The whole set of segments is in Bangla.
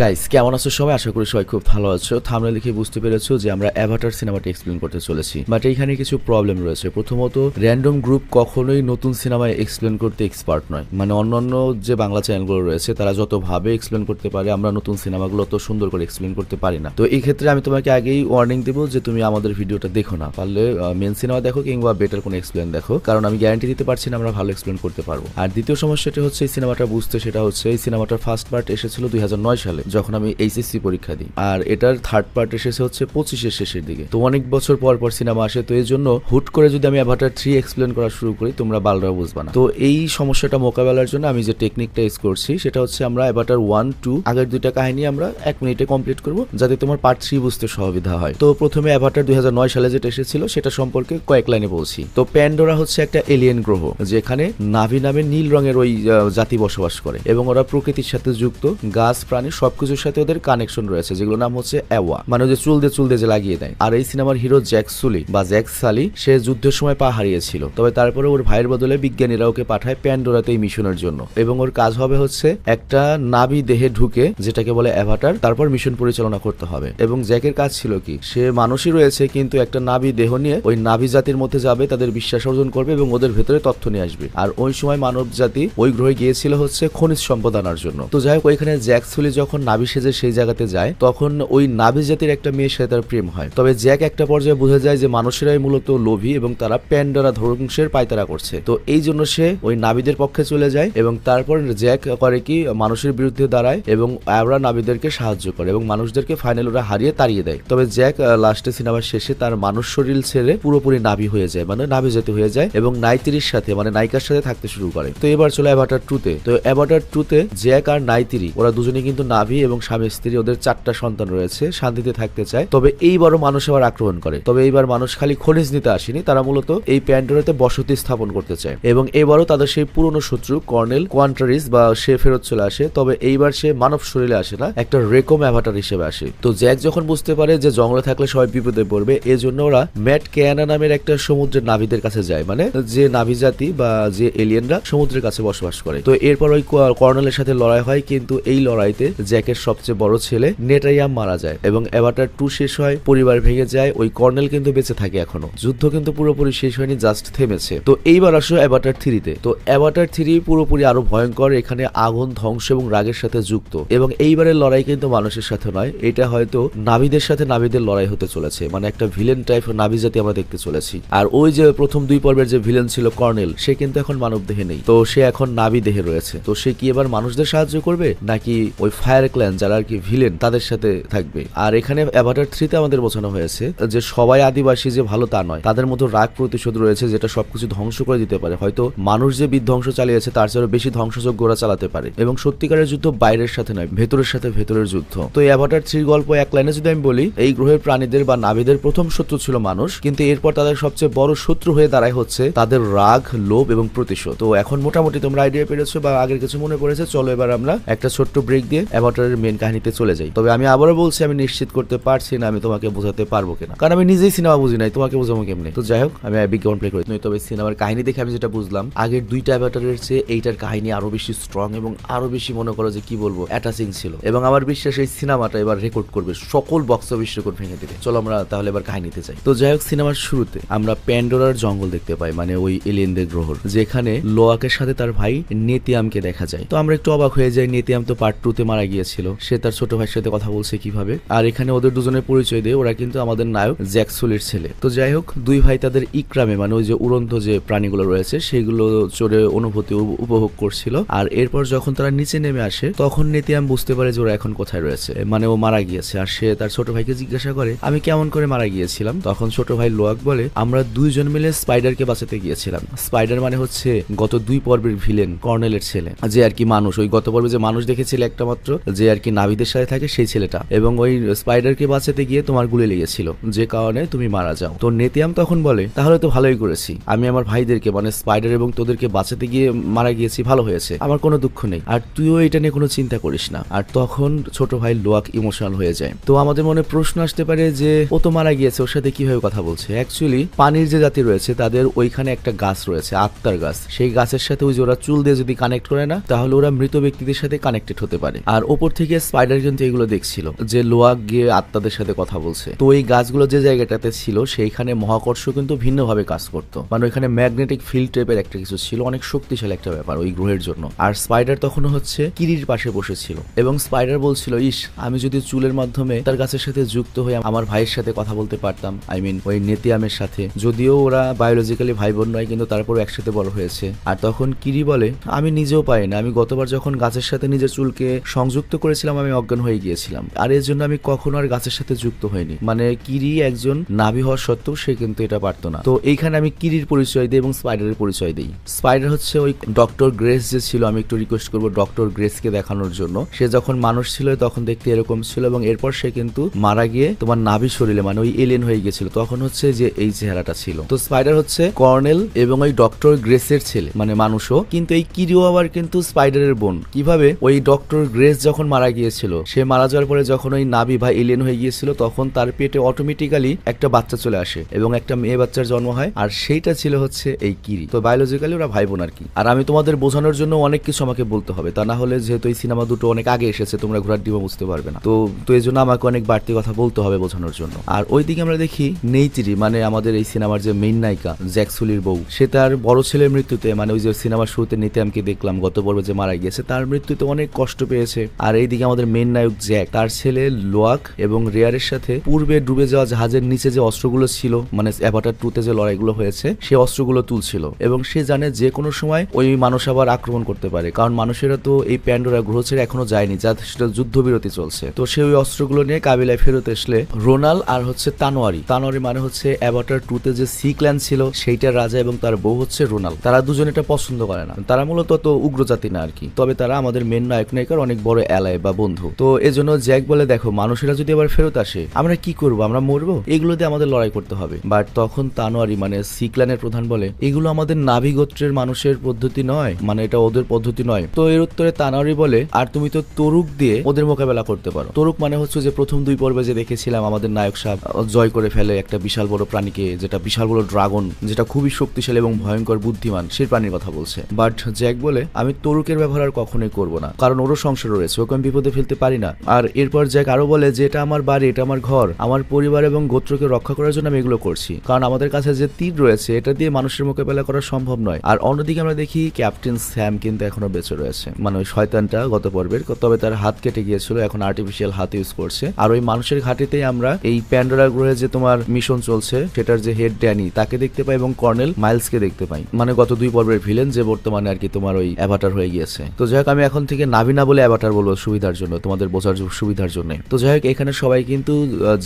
গাইস কেমন আছো সবাই? আশা করি সবাই খুব ভালো আছো। থাম্বনেল দেখে বুঝতে পেরেছো যে আমরা অ্যাভাটার সিনেমাটা এক্সপ্লেন করতে চলেছি, বাট এইখানে কিছু প্রবলেম রয়েছে। প্রথমত, র্যান্ডম গ্রুপ কখনোই নতুন সিনেমায় এক্সপ্লেন করতে এক্সপার্ট নয়। মানে অন্যান্য যে বাংলা চ্যানেলগুলো রয়েছে তারা যতভাবে এক্সপ্লেন করতে পারে, আমরা নতুন সিনেমাগুলো তো সুন্দর করে এক্সপ্লেন করতে পারি না। তো এই ক্ষেত্রে আমি তোমাকে আগেই ওয়ার্নিং দেবো যে তুমি আমাদের ভিডিওটা দেখো না, পারলে মেন সিনেমা দেখো কিংবা বেটার কোনো এক্সপ্লেন দেখো, কারণ আমি গ্যারান্টি দিতে পারছি না আমরা ভালো এক্সপ্লেন করতে পারবো। আর দ্বিতীয় সমস্যাটা হচ্ছে এই সিনেমাটা বুঝতে, সেটা হচ্ছে এই সিনেমাটার ফার্স্ট পার্ট এসেছিল 2009 সালে, যখন আমি এইচএসসি পরীক্ষা দিই। আর এটার থার্ড পার্ট এসেছে হচ্ছে 25-এর শেষের দিকে। তো অনেক বছর পর পর সিনেমা আসে, তো এই জন্য হুট করে যদি আমি অ্যাভাটার 3 এক্সপ্লেন করা শুরু করি তোমরা বালরা বুঝবা না। তো এই সমস্যাটা মোকাবেলার জন্য আমি যে টেকনিকটা ইউজ করছি সেটা হচ্ছে আমরা অ্যাভাটার 1-2 আগের দুইটা কাহিনী আমরা 1 মিনিটে কমপ্লিট করব, যাতে তোমার পার্ট 3 বুঝতে সুবিধা হয়। তো প্রথমে অ্যাভাটার 2009 সালে যেটা এসেছিল সেটা সম্পর্কে কয়েক লাইনে বলছি। তো প্যান্ডোরা হচ্ছে একটা এলিয়েন গ্রহ, যেখানে নাভি নামে নীল রঙের ওই জাতি বসবাস করে, এবং ওরা প্রকৃতির সাথে যুক্ত, গাছ প্রাণী সবকিছুর সাথে ওদের কানেকশন রয়েছে, যেগুলো নাম হচ্ছে অ্যাওয়া, মানে যে চুল দিয়ে যে লাগিয়ে দেয়। আর এই সিনেমার হিরো জ্যাক সুলি বা জ্যাক সালি, সে যুদ্ধের সময় পা হারিয়েছিল, তবে তারপরে ওর ভাইয়ের বদলে বিজ্ঞানীরা ওকে পাঠায় প্যান্ডোরাতে এই মিশনের জন্য, এবং ওর কাজ হবে হচ্ছে একটা নাভি দেহে ঢুকে, যেটাকে বলে অ্যাভাটার, তারপর মিশন পরিচালনা করতে হবে। এবং জ্যাকের কাজ ছিল কি, সে মানুষই রয়েছে কিন্তু একটা নাভি দেহ নিয়ে ওই নাভি জাতির মধ্যে যাবে, তাদের বিশ্বাস অর্জন করবে এবং ওদের ভেতরে তথ্য নিয়ে আসবে। আর ওই সময় মানব জাতি ওই গ্রহে গিয়েছিল হচ্ছে খনিজ সম্পদ আনার জন্য। তো যাই হোক, ওইখানে জ্যাক সুলি যখন নাভি সেজে সেই জায়গাতে যায়, তখন ওই নাভি জাতির একটা মেয়ের সাথে তার প্রেম হয়। তবে জ্যাক একটা পর্যায়ে বুঝে যায় যে মানুষেরাই মূলত লোভী এবং তারা প্যান্ডোরা ধ্বংসের পায়তারা করছে। তো এই জন্য সে ওই নাভীদের পক্ষে চলে যায়, এবং তারপর জ্যাক করে কি, মানুষের বিরুদ্ধে দাঁড়ায় এবং ওরা নাভীদেরকে সাহায্য করে এবং মানুষদেরকে ফাইনাল ওরা হারিয়ে তাড়িয়ে দেয়। তবে জ্যাক লাস্টে সিনেমার শেষে তার মানুষ শরীর ছেড়ে পুরোপুরি নাভি হয়ে যায়, মানে নাভি জাতি হয়ে যায়, এবং নাইতিরির সাথে মানে নায়িকার সাথে থাকতে শুরু করে। তো এবার চলে অ্যাভাটার 2-তে। তো অ্যাভাটার 2-তে জ্যাক আর নাইতিরি ওরা দুজনেই কিন্তু নাভি এবং স্বামী স্ত্রী, ওদের 4টা সন্তান রয়েছে, শান্তিতে থাকতে চায়। তবে এইবারও মানুষ আবার আক্রমণ করে। তবে এইবার মানুষ খালি খনিজ নিতে আসেনি, তারা মূলত এই প্যান্ডোরাতে বসতি স্থাপন করতে চায়, এবং এবারও তাদের সেই পুরনো শত্রু কর্নেল কোয়ান্টারিস বা সে ফেরত চলে আসে। তবে এইবার সে মানব শরীরে আসে না, একটা রেকম অ্যাভাটার হিসেবে আসে। তো জ্যাক যখন বুঝতে পারে যে জঙ্গলে থাকলে সবাই বিপদে পড়বে, এজন্য ওরা ম্যাট কেয়ানা নামের একটা সমুদ্রের নাভীদের কাছে যায়, মানে যে নাভি জাতি বা যে এলিয়েনরা সমুদ্রের কাছে বসবাস করে। তো এরপর ওই কর্নেলের সাথে লড়াই হয়, কিন্তু এই লড়াইতে জ্যাকের সবচেয়ে বড় ছেলে নেটাইয়াম মারা যায়, এবং অ্যাভাটার 2 শেষ হয়, পরিবার ভেঙে যায়। ওই কর্নেল কিন্তু বেঁচে থাকে এখনো, যুদ্ধ কিন্তু পুরোপুরি শেষ হয়নি, জাস্ট থেমেছে। তো এইবার আসো অ্যাভাটার 3-তে। তো অ্যাভাটার 3 পুরোপুরি আরো ভয়ঙ্কর, এখানে আগুন, ধ্বংস এবং রাগের সাথে যুক্ত, এবং এইবারের লড়াই কিন্তু মানুষের সাথে নয়, এটা হয়তো নাভীদের সাথে নাভীদের লড়াই হতে চলেছে, মানে একটা ভিলেন টাইপ নাভি জাতি আমরা দেখতে চলেছি। আর ওই যে প্রথম 2 পর্বের যে ভিলেন ছিল কর্নেল, সে কিন্তু এখন মানব দেহে নেই, তো সে এখন নাভি দেহে রয়েছে। তো সে কি এবার মানুষদের সাহায্য করবে, নাকি ওই ফায়ার ক্ল্যান যারা আর কি ভিলেন তাদের সাথে থাকবে? আর এখানে অ্যাভাটার 3-তে আমাদের বোঝানো হয়েছে যে সবাই আদিবাসী যে ভালো তা নয়, তাদের মধ্যে রাগ প্রতিশোধ রয়েছে, যেটা সবকিছু ধ্বংস করে দিতে পারে। হয়তো মানুষ যে বিধ্বংস চালিয়েছে তার চেয়ে বেশি ধ্বংসযোগ্য ওরা চালাতে পারে, এবং সত্যিকারের যুদ্ধ বাইরের সাথে নয়, ভেতরের সাথে ভেতরের যুদ্ধ। তো অ্যাভাটার 3 গল্প এক লাইনে যদি আমি বলি, এই গ্রহের প্রাণীদের বা নাভীদের প্রথম শত্রু ছিল মানুষ, কিন্তু এরপর তাদের সবচেয়ে বড় শত্রু হয়ে দাঁড়ায় হচ্ছে তাদের রাগ, লোভ এবং প্রতিশোধ। তো এখন মোটামুটি তোমরা আইডিয়া পেরেছো বা আগের কিছু মনে পড়েছে। চলো এবার আমরা একটা ছোট্ট ব্রেক দিয়ে অ্যাভাটারের মেন কাহিনীতে চলে যাই। তবে আমি আবারও বলছি, আমি নিশ্চিত করতে পারছি না আমি তোমাকে বোঝাতে পারবো কিনা, কারণ আমি নিজেই সিনেমা বুঝি নাই, তোমাকে বোঝাবো কেমনে। তো যাই হোক, আমি বিজ্ঞাপন প্লে করি। তবে সিনেমার কাহিনী দেখে আমি যেটা বুঝলাম, আগের 2টা অ্যাভাটারের চেয়ে এইটার কাহিনী আরো বেশি স্ট্রং এবং আরো বেশি মনে করো যে কি বলবো অ্যাটাচিং ছিল, এবং আমার বিশ্বাস এই সিনেমাটা এবার রেকর্ড করবে, সকল বক্স অফিস রেকর্ড ভেঙে দেবে। চলো আমরা তাহলে এবার কাহিনীতে যাই। তো যাই হোক, সিনেমার শুরুতে আমরা প্যান্ডোরার জঙ্গল দেখতে পাই, মানে ওই এলিয়েনদের গ্রহ, যেখানে লোয়াকের সাথে তার ভাই নেতিয়ামকে দেখা যায়। তো আমরা একটু অবাক হয়ে যাই, নেতিয়াম তো পার্ট 2-তে মারা গিয়েছিল, সে তার ছোট ভাইয়ের সাথে কথা বলছে কিভাবে। আর এখানে ওদের দুজনের পরিচয় দিয়ে ওরা কিন্তু আমাদের নায়ক জ্যাক সুলির ছেলে। তো যাই হোক, 2 ভাই তাদের ইকরামে, মানে ওই যে উড়ন্ত যে প্রাণীগুলো রয়েছে সেগুলো চড়ে অনুভূতি উপভোগ করছিল। আর এরপর যখন তারা নিচে নেমে আসে, তখন নেতিয়াম বুঝতে পারে যে ওরা এখন কোথায় রয়েছে, মানে ও মারা গিয়েছে। আর সে তার ছোট ভাইকে জিজ্ঞাসা করে, আমি কেমন করে মারা গিয়েছিলাম? তখন ছোট ভাই লোয়াক বলে, আমরা 2 জন মিলে স্পাইডারকে বাঁচাতে গিয়েছিলাম। স্পাইডার মানে হচ্ছে গত 2 পর্বের ভিলেন কর্নেলের ছেলে, যে আর কি মানুষ, ওই গত পর্বে যে মানুষ দেখেছিল একটা মাত্র, যে আর কি নাভীদের সাথে থাকে সেই ছেলেটা, এবং ওই স্পাইডারকে বাঁচাতে গিয়ে তোমার গুলি লেগেছিল, যে কারণে তুমি মারা যাও। তো নেতিয়াম তখন বলে, তাহলে তো ভালোই করেছি, আমি আমার ভাইদেরকে মানে স্পাইডার এবং তোদেরকে বাঁচাতে গিয়ে মারা গিয়েছি, ভালো হয়েছে, আমার কোনো দুঃখ নেই, আর তুইও এটা নিয়ে কোনো চিন্তা করিস না। আর তখন ছোট ভাই লোয়াক ইমোশনাল হয়ে যায়। তো আমাদের মনে প্রশ্ন আসতে পারে যে ও তো মারা গিয়েছে, ওর সাথে কিভাবে কথা বলছে? অ্যাকচুয়ালি পানির যে জাতি রয়েছে তাদের ওইখানে একটা গাছ রয়েছে, আত্মার গাছ। সেই গাছের সাথে ওই যে ওরা চুল দিয়ে যদি কানেক্ট করে না, তাহলে ওরা মৃত ব্যক্তিদের সাথে কানেক্টেড হতে পারে। আর ওপর উপর থেকে স্পাইডার কিন্তু এগুলো দেখছিল যে লোয়াক গিয়ে আত্মাদের সাথে কথা বলছে। তো এই গাছগুলো যে জায়গাটাতে ছিল সেইখানে মহাকর্ষ কিন্তু ভিন্নভাবে কাজ করতো, মানে ওইখানে ম্যাগনেটিক ফিল্ড টাইপের একটা কিছু ছিল, অনেক শক্তিশালী একটা ব্যাপার ওই গ্রহের জন্য। আর স্পাইডার তখন হচ্ছে কিরির পাশে বসেছিল এবং স্পাইডার বলছিল, ইস আমি যদি চুলের মাধ্যমে তার গাছের সাথে যুক্ত হয়ে আমার ভাইয়ের সাথে কথা বলতে পারতাম, আই মিন ওই নেতিয়ামের সাথে, যদিও ওরা বায়োলজিক্যালি ভাই বোন নয় কিন্তু তারপরও একসাথে বড় হয়েছে। আর তখন কিরি বলে, আমি নিজেও পাই না, আমি গতবার যখন গাছের সাথে নিজের চুলকে সংযুক্ত করেছিলাম আমি অজ্ঞান হয়ে গিয়েছিলাম, আর এর জন্য আমি কখনো আর গাছের সাথে যুক্ত হইনি। মানে কিরি একজন নাভি হওয়ার সত্ত্বেও সে কিন্তু এটা পারতো না। তো এইখানে আমি কিরির পরিচয় দিই এবং স্পাইডারের পরিচয় দিই। স্পাইডার হচ্ছে ওই ডক্টর গ্রেস যে ছিল, আমি একটু রিকোয়েস্ট করবো ডক্টর গ্রেসকে দেখানোর জন্য। সে যখন মানুষ ছিল তখন দেখতে এরকম ছিল এবং এরপর সে কিন্তু মারা গিয়ে তোমার নাভি শরীরে মানে ওই এলিয়েন হয়ে গেছিল, তখন হচ্ছে যে এই চেহারাটা ছিল। তো স্পাইডার হচ্ছে কর্নেল এবং ওই ডক্টর গ্রেসের ছেলে, মানে মানুষও। কিন্তু এই কিরিও আবার কিন্তু স্পাইডারের বোন। কিভাবে? ওই ডক্টর গ্রেস যখন মারা গিয়েছিল, সে মারা যাওয়ার পরে যখন ওই নাভি বা এলিয়েন হয়ে গিয়েছিল তখন তার পেটে অটোমেটিক্যালি একটা বাচ্চা চলে আসে এবং একটা মেয়ে বাচ্চার জন্ম হয়, আর সেইটা ছিল হচ্ছে এই কিরি। তো বায়োলজিক্যালি ওরা ভাই বোন আর কি। আর আমি তোমাদের বোঝানোর জন্য অনেক কিছু আমাকে বলতে হবে, তা না হলে যেহেতু এই সিনেমা দুটো অনেক আগে এসেছে তোমরা ঘোড়ার ডিমও বুঝতে পারবে না। তো এই জন্য আমাকে অনেক বাড়তি কথা বলতে হবে বোঝানোর জন্য। আর ওইদিকে আমরা দেখি নেইতিরি, মানে আমাদের এই সিনেমার যে মেইন নায়িকা জ্যাকসুলির বউ, সে তার বড় ছেলের মৃত্যুতে, মানে ওই যে সিনেমার শুরুতে নিত্যামকে দেখলাম গত পর্বে যে মারা গিয়েছে, তার মৃত্যুতে অনেক কষ্ট পেয়েছে। আর এইদিকে আমাদের মেইন নায়ক জ্যাক তার ছেলে লোয়াক এবং রেয়ারের সাথে পূর্বে ডুবে যাওয়া জাহাজের নিচে যে অস্ত্রগুলো ছিল, মানে অ্যাভাটার 2-তে যে লড়াইগুলো হয়েছে সে অস্ত্রগুলো তুলছিল এবং সে জানে যে কোনো সময় ওই মানুষ আবার আক্রমণ করতে পারে, কারণ মানুষেরা তো এই প্যান্ডোরা গ্রহ ছেড়ে এখনো যায়নি, যা সেটা যুদ্ধবিরতি চলছে। তো সে ওই অস্ত্রগুলো নিয়ে কাবিলায় ফেরত আসলে রোনাল আর হচ্ছে তানোয়ারি মানে হচ্ছে অ্যাভাটার 2-তে যে সি ক্ল্যান ছিল সেইটার রাজা এবং তার বউ হচ্ছে রোনাল। তারা দুজন এটা পছন্দ করে না, তারা মূলত তো উগ্র জাতি না আর কি, তবে তারা আমাদের মেন নায়ক নায়িকার অনেক বড় অ্যালাই বা বন্ধু। তো এজন্য জ্যাক বলে, দেখো মানুষেরা যদি আবার ফেরত আসে আমরা কি করবো, আমরা মরবো, এগুলো দিয়ে আমাদের লড়াই করতে হবে। বাট তখন তানোয়ারি মানে সি ক্ল্যানের প্রধান বলে, এগুলো আমাদের নাভি গোত্রের মানুষের পদ্ধতি নয়, মানে এটা ওদের পদ্ধতি নয়। তো এর উত্তরে তানোয়ারি বলে, আর তুমি তো তরুক দিয়ে ওদের মোকাবেলা করতে পারো। তরুক মানে হচ্ছে যে প্রথম 2 পর্বে যে দেখেছিলাম আমাদের নায়ক সাহেব জয় করে ফেলে একটা বিশাল বড় প্রাণীকে, যেটা বিশাল বড় ড্রাগন, যেটা খুবই শক্তিশালী এবং ভয়ঙ্কর বুদ্ধিমান, সেই প্রাণীর কথা বলছে। বাট জ্যাক বলে, আমি তরুকের ব্যবহার আর কখনোই করবো না, কারণ ওরও সংসার রয়েছে, ওকে আমি বিপদে ফেলতে পারি না। আর এরপর জ্যাক আরো বলে যে এটা আমার বাড়ি, এটা আমার ঘর, আমার পরিবার এবং গোত্রকে রক্ষা করার জন্য আমি এগুলো করছি, কারণ আমাদের কাছে যে তীর রয়েছে এটা দিয়ে মানুষের মোকাবেলা করা সম্ভব নয়। আর অন্যদিকে আমরা দেখি ক্যাপ্টেন স্যাম কিন্তু এখনো বেঁচে রয়েছে, মানে ওই শয়তানটা গত পর্বের, তবে তার হাত কেটে গিয়েছিল, এখন আর্টিফিশিয়াল হাত ইউজ করছে। আর ওই মানুষের ঘাটিতেই আমরা এই প্যান্ডোরা গ্রহে যে তোমার মিশন চলছে সেটার যে হেড ড্যানি তাকে দেখতে পাই এবং কর্নেল মাইলসকে দেখতে পাই, মানে গত 2 পর্বের ভিলেন, যে বর্তমানে আর কি তোমার ওই অ্যাভাটার হয়ে গিয়েছে। তো যাই হোক, আমি এখন থেকে নাভি না বলে অ্যাভাটার বলবো সুবিধার জন্য, তোমাদের বোঝার সুবিধার জন্য। তো যাই হোক, এখানে সবাই কিন্তু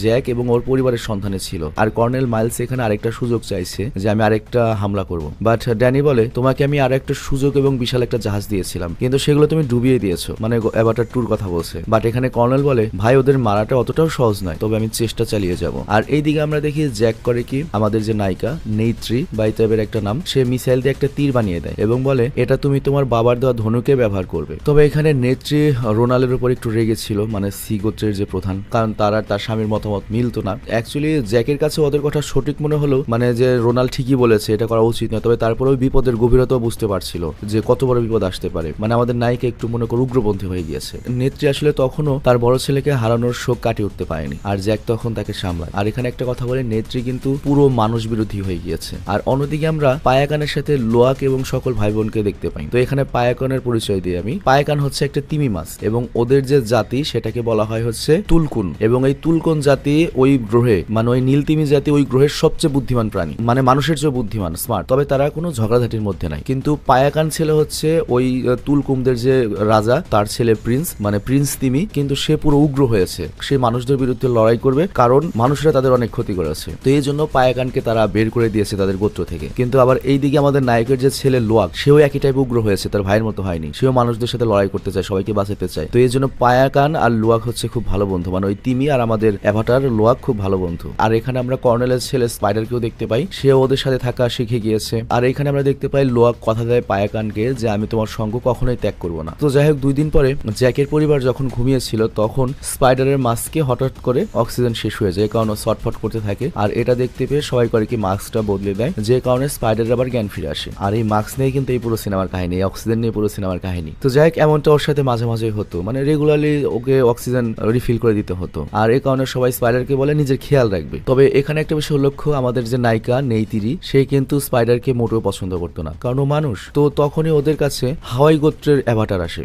জ্যাক এবং ওর পরিবারের সন্তানে ছিল, আর কর্নেল মাইলস এখানে আরেকটা সুযোগ চাইছে যে আমি আরেকটা হামলা করব। বাট ড্যানি বলে, তোমাকে আমি আরেকটা সুযোগ এবং বিশাল একটা জাহাজ দিয়েছিলাম কিন্তু সেগুলো তুমি ডুবিয়ে দিয়েছো, মানে অ্যাভাটার 2 কথা বলছে। বাট এখানে কর্নেল বলে, ভাই ওদের মারাটা অতটাও সহজ নয়, তবে আমি চেষ্টা চালিয়ে যাব। আর এইদিকে আমরা দেখি জ্যাক করে কি, আমাদের যে নায়িকা নেইত্রি বা এই টাইপের একটা নাম, সে মিসাইল দিয়ে একটা তীর বানিয়ে দেয় এবং বলে এটা তুমি তোমার বাবার দেওয়া ধনুকে ব্যবহার করবে। তবে এখানে নেত্রী রোনালের উপর একটু রেগেছিল, মানে সি গোত্রের যে প্রধান, কারণ তার আর তার স্বামীর মতামত মিলতো না। অ্যাকচুয়ালি জ্যাকের কাছে ওদের কথা সঠিক মনে হলো, মানে যে রোনাল ঠিকই বলেছে এটা করা উচিত নয়, তবে তারপরেও বিপদের গভীরতাও বুঝতে পারছিল যে কত বড় বিপদ আসতে পারে, মানে আমাদের নায়িকা একটু মনে করো উগ্রপন্থী হয়ে গিয়েছে। নেত্রী আসলে তখনও তার বড় ছেলেকে হারানোর শোক কাটিয়ে উঠতে পারেনি, আর জ্যাক তখন তাকে সামলায়। আর এখানে একটা কথা বলে, নেত্রী কিন্তু পুরো মানুষ বিরোধী হয়ে গিয়েছে। আর অন্যদিকে আমরা পায়াকানের সাথে লোয়াক এবং সকল ভাই বোনকে দেখতে পাই। তো এখানে পায়াকানের পরিচয় দিই আমি। পায়াকান হচ্ছে একটা তিমি মাছ এবং ওদের যে জাতি সেটাকে বলা হয় হচ্ছে তুলকুন, এবং এই তুলকুন জাতি ওই গ্রহে, মানে ওই নীলতিমি জাতি ওই গ্রহের সবচেয়ে বুদ্ধিমান প্রাণী, মানে মানুষের চেয়ে বুদ্ধিমান, স্মার্ট। তবে তারা কোনো ঝগড়াঝাটির মধ্যে নাই। কিন্তু পায়াকান ছেলে হচ্ছে ওই তুলকুমদের যে রাজা, তার ছেলে প্রিন্স, মানে প্রিন্স তিমি, কিন্তু সে পুরো উগ্র হয়েছে, সে মানুষদের বিরুদ্ধে লড়াই করবে, কারণ মানুষরা তাদের অনেক ক্ষতি করেছে। তো এই জন্য পায়াকানকে তারা বের করে দিয়েছে তাদের গোত্র থেকে। কিন্তু আবার এইদিকে আমাদের নায়কের যে ছেলে লোয়াক, সেও একই টাইপ উগ্র হয়েছে, তার ভাইয়ের মতো হয়নি, সেও মানুষদের সাথে লড়াই করতে চায়, সবাইকে বাঁচাতে চায়। তো এই জন্য পায়াকান আর লোয়াক হচ্ছে খুব ভালো বন্ধু, মানে ওই তিমি আর আমাদের অ্যাভাটার লোয়াক খুব ভালো বন্ধু। আর এখানে আমরা কর্নেলের ছেলে স্পাইডারকেও দেখতে পাই, সেও ওদের সাথে থাকা শিখে গিয়েছে। আর এখানে আমরা দেখতে পাই লোয়াক কথা দেয় পায়াকানকে যে আমি তোমার সঙ্গ কখনোই ত্যাগ করবো না। তো যাই হোক, 2 দিন পরে জ্যাকের পরিবার যখন ঘুমিয়েছিল তখন স্পাইডারের মাস্কে হঠাৎ করে অক্সিজেন শেষ হয়ে যায়, কারণ শর্টফট করতে থাকে। আর এটা দেখতে পেয়ে সবাই করে কি মাস্কটা বদলে দেয়, যে কারণে স্পাইডারের আবার জ্ঞান ফিরে আসে। আর এই মাস্ক নিয়ে কিন্তু এই পুরো সিনেমার কাহিনী, এই অক্সিজেন নিয়ে পুরো সিনেমার কাহিনী। তো যাই হোক, এমনটা ওর সাথে মাঝে মাঝে হতো। হতো, মানে রেগুলারলি ওকে অক্সিজেন রিফিল করে দিতে হতো। আর এই কারণে সবাই স্পাইডারকে বলে নিজের খেয়াল রাখবে। তবে এখানে একটা বিষয় উল্লেখ্য, আমাদের যে নায়িকা নেইতিরি, সে কিন্তু স্পাইডারকে মোটেও পছন্দ করতো না, কারণ ও মানুষ। তো তখনই ওদের কাছে হাওয়াই গোত্রের অ্যাভাটার আসে,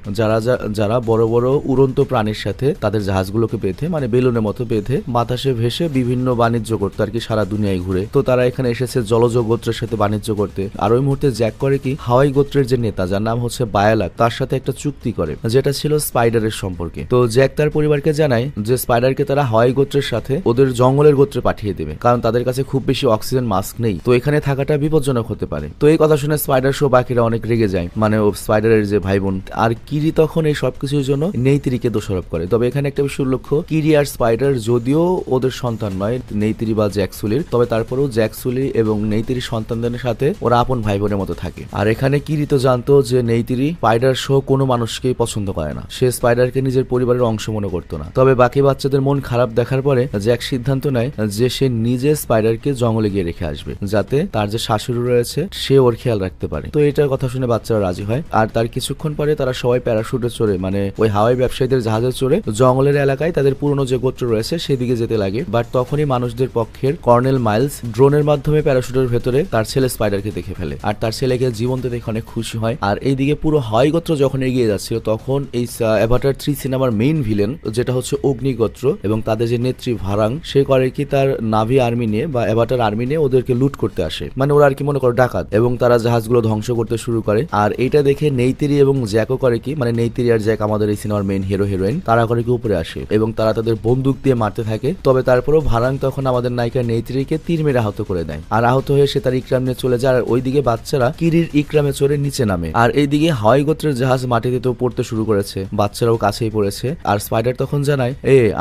যারা বড় বড় উড়ন্ত প্রাণীর সাথে তাদের জাহাজগুলোকে বেঁধে, মানে বেলুনের মতো বেঁধে বাতাসে ভেসে বিভিন্ন বাণিজ্য করতো আর কি, সারা দুনিয়ায় ঘুরে। তো তারা এখানে এসেছে জলজ গোত্রের সাথে বাণিজ্য করতে। আর ওই মুহূর্তে জ্যাক করে কি, হাওয়াই গোত্রের যে নেতা, যার নাম হচ্ছে বায়ালাক, তার সাথে একটা চুক্তি করে, যেটা ছিল স্পাইডারের সম্পর্কে। তো জ্যাক তার পরিবারকে জানায় যে স্পাইডারকে তারা হাওয়াই গোত্রের সাথে ওদের জঙ্গলের গোত্রে পাঠিয়ে দেবে, কারণ তাদের কাছে খুব বেশি অক্সিজেন মাস্ক নেই, তো এখানে থাকাটা বিপজ্জনক হতে পারে। তো এই কথা শুনে স্পাইডার সহ বাকিরা অনেক রেগে যায়, মানে ও স্পাইডারের যে ভাই বোন। আর কিরি তখন এই সবকিছুর জন্য নেইতিরিকে দোষারোপ করে। তবে এখানে একটা বিষয় উল্লেখ্য, কিরি আর স্পাইডার যদিও ওদের সন্তান নয়, নেইতিরি বা জ্যাকসুলির, তবে তারপরেও জ্যাকসুলি এবং নেইতিরির সন্তানদের সাথে ওরা আপন ভাই বোনের মতো থাকে। আর এখানে কিরি তো জানতো যে নেইতিরি স্পাইডার সহ কোনো মানুষকেই পছন্দ করে না, সে স্পাইডারকে নিজের পরিবারের অংশ মনে করতো না। তবে বাকি বাচ্চাদের মন খারাপ দেখার পরে জ্যাক সিদ্ধান্ত নেয় যে সে নিজে স্পাইডারকে জঙ্গলে গিয়ে রেখে আসবে, যাতে তার যে শাশুড়ি রয়েছে সে ওর খেয়াল রাখতে পারে। তো এটার কথা শুনে বাচ্চারা রাজি হয়। আর তার কিছুক্ষণ পরে তারা সবাই প্যারাশুটে চড়ে, মানে ওই হাওয়াই ব্যবসায়ীদের জাহাজে চড়ে জঙ্গলের এলাকায় তাদের পুরনো যে গোত্র রয়েছে সেদিকে যেতে লাগে। বাট তখনই মানুষদের পক্ষের কর্নেল মাইলস ড্রোনের মাধ্যমে প্যারাশুটের ভেতরে তার ছেলে স্পাইডারকে দেখে ফেলে। আর তার ছেলেকে জীবন্ত দেখে অনেক খুশি হয়। আর এইদিকে পুরো হাওয়াই গোত্র যখন এগিয়ে যাচ্ছিল, তখন এই অ্যাভাটার 3 সিনেমার মেইন ভিলেন, যেটা হচ্ছে অগ্নিগোত্র, এবং তাদের যে নেত্রী ভারাং, সে করে কি তার নাভি আর্মি নিয়ে বা অ্যাভাটার আর্মি নিয়ে ওদেরকে লুট করতে আসে, মানে ওরা আর কি মনে করো ডাকাত, এবং তারা জাহাজগুলো ধ্বংস করতে শুরু করে। আর এইটা দেখে নেইতিরি এবং জ্যাকও করে কি, মানে নেইতিরি আর জ্যাক আমাদের এই সিনেমার মেইন হিরো হিরোইন, তারা করে কি উপরে আসে এবং তারা তাদের বন্দুক দিয়ে মারতে থাকে। তবে তারপরেও ভারাং তখন আমাদের নায়িকা নেইতিরিকে তীর মেরে আহত করে দেয়। আর আহত হয়ে সে তার ইকরাম নিয়ে চলে যায়। আর ওইদিকে বাচ্চারা কিরির ইকরামে চড়ে নিচে নামে। আর এইদিকে হাওয়াই গোত্রের জাহাজ মাটিতে তো পড়তে শুরু করেছে, বাচ্চারাও কাছেই পড়েছে। আর স্পাইডার তখন জানায়,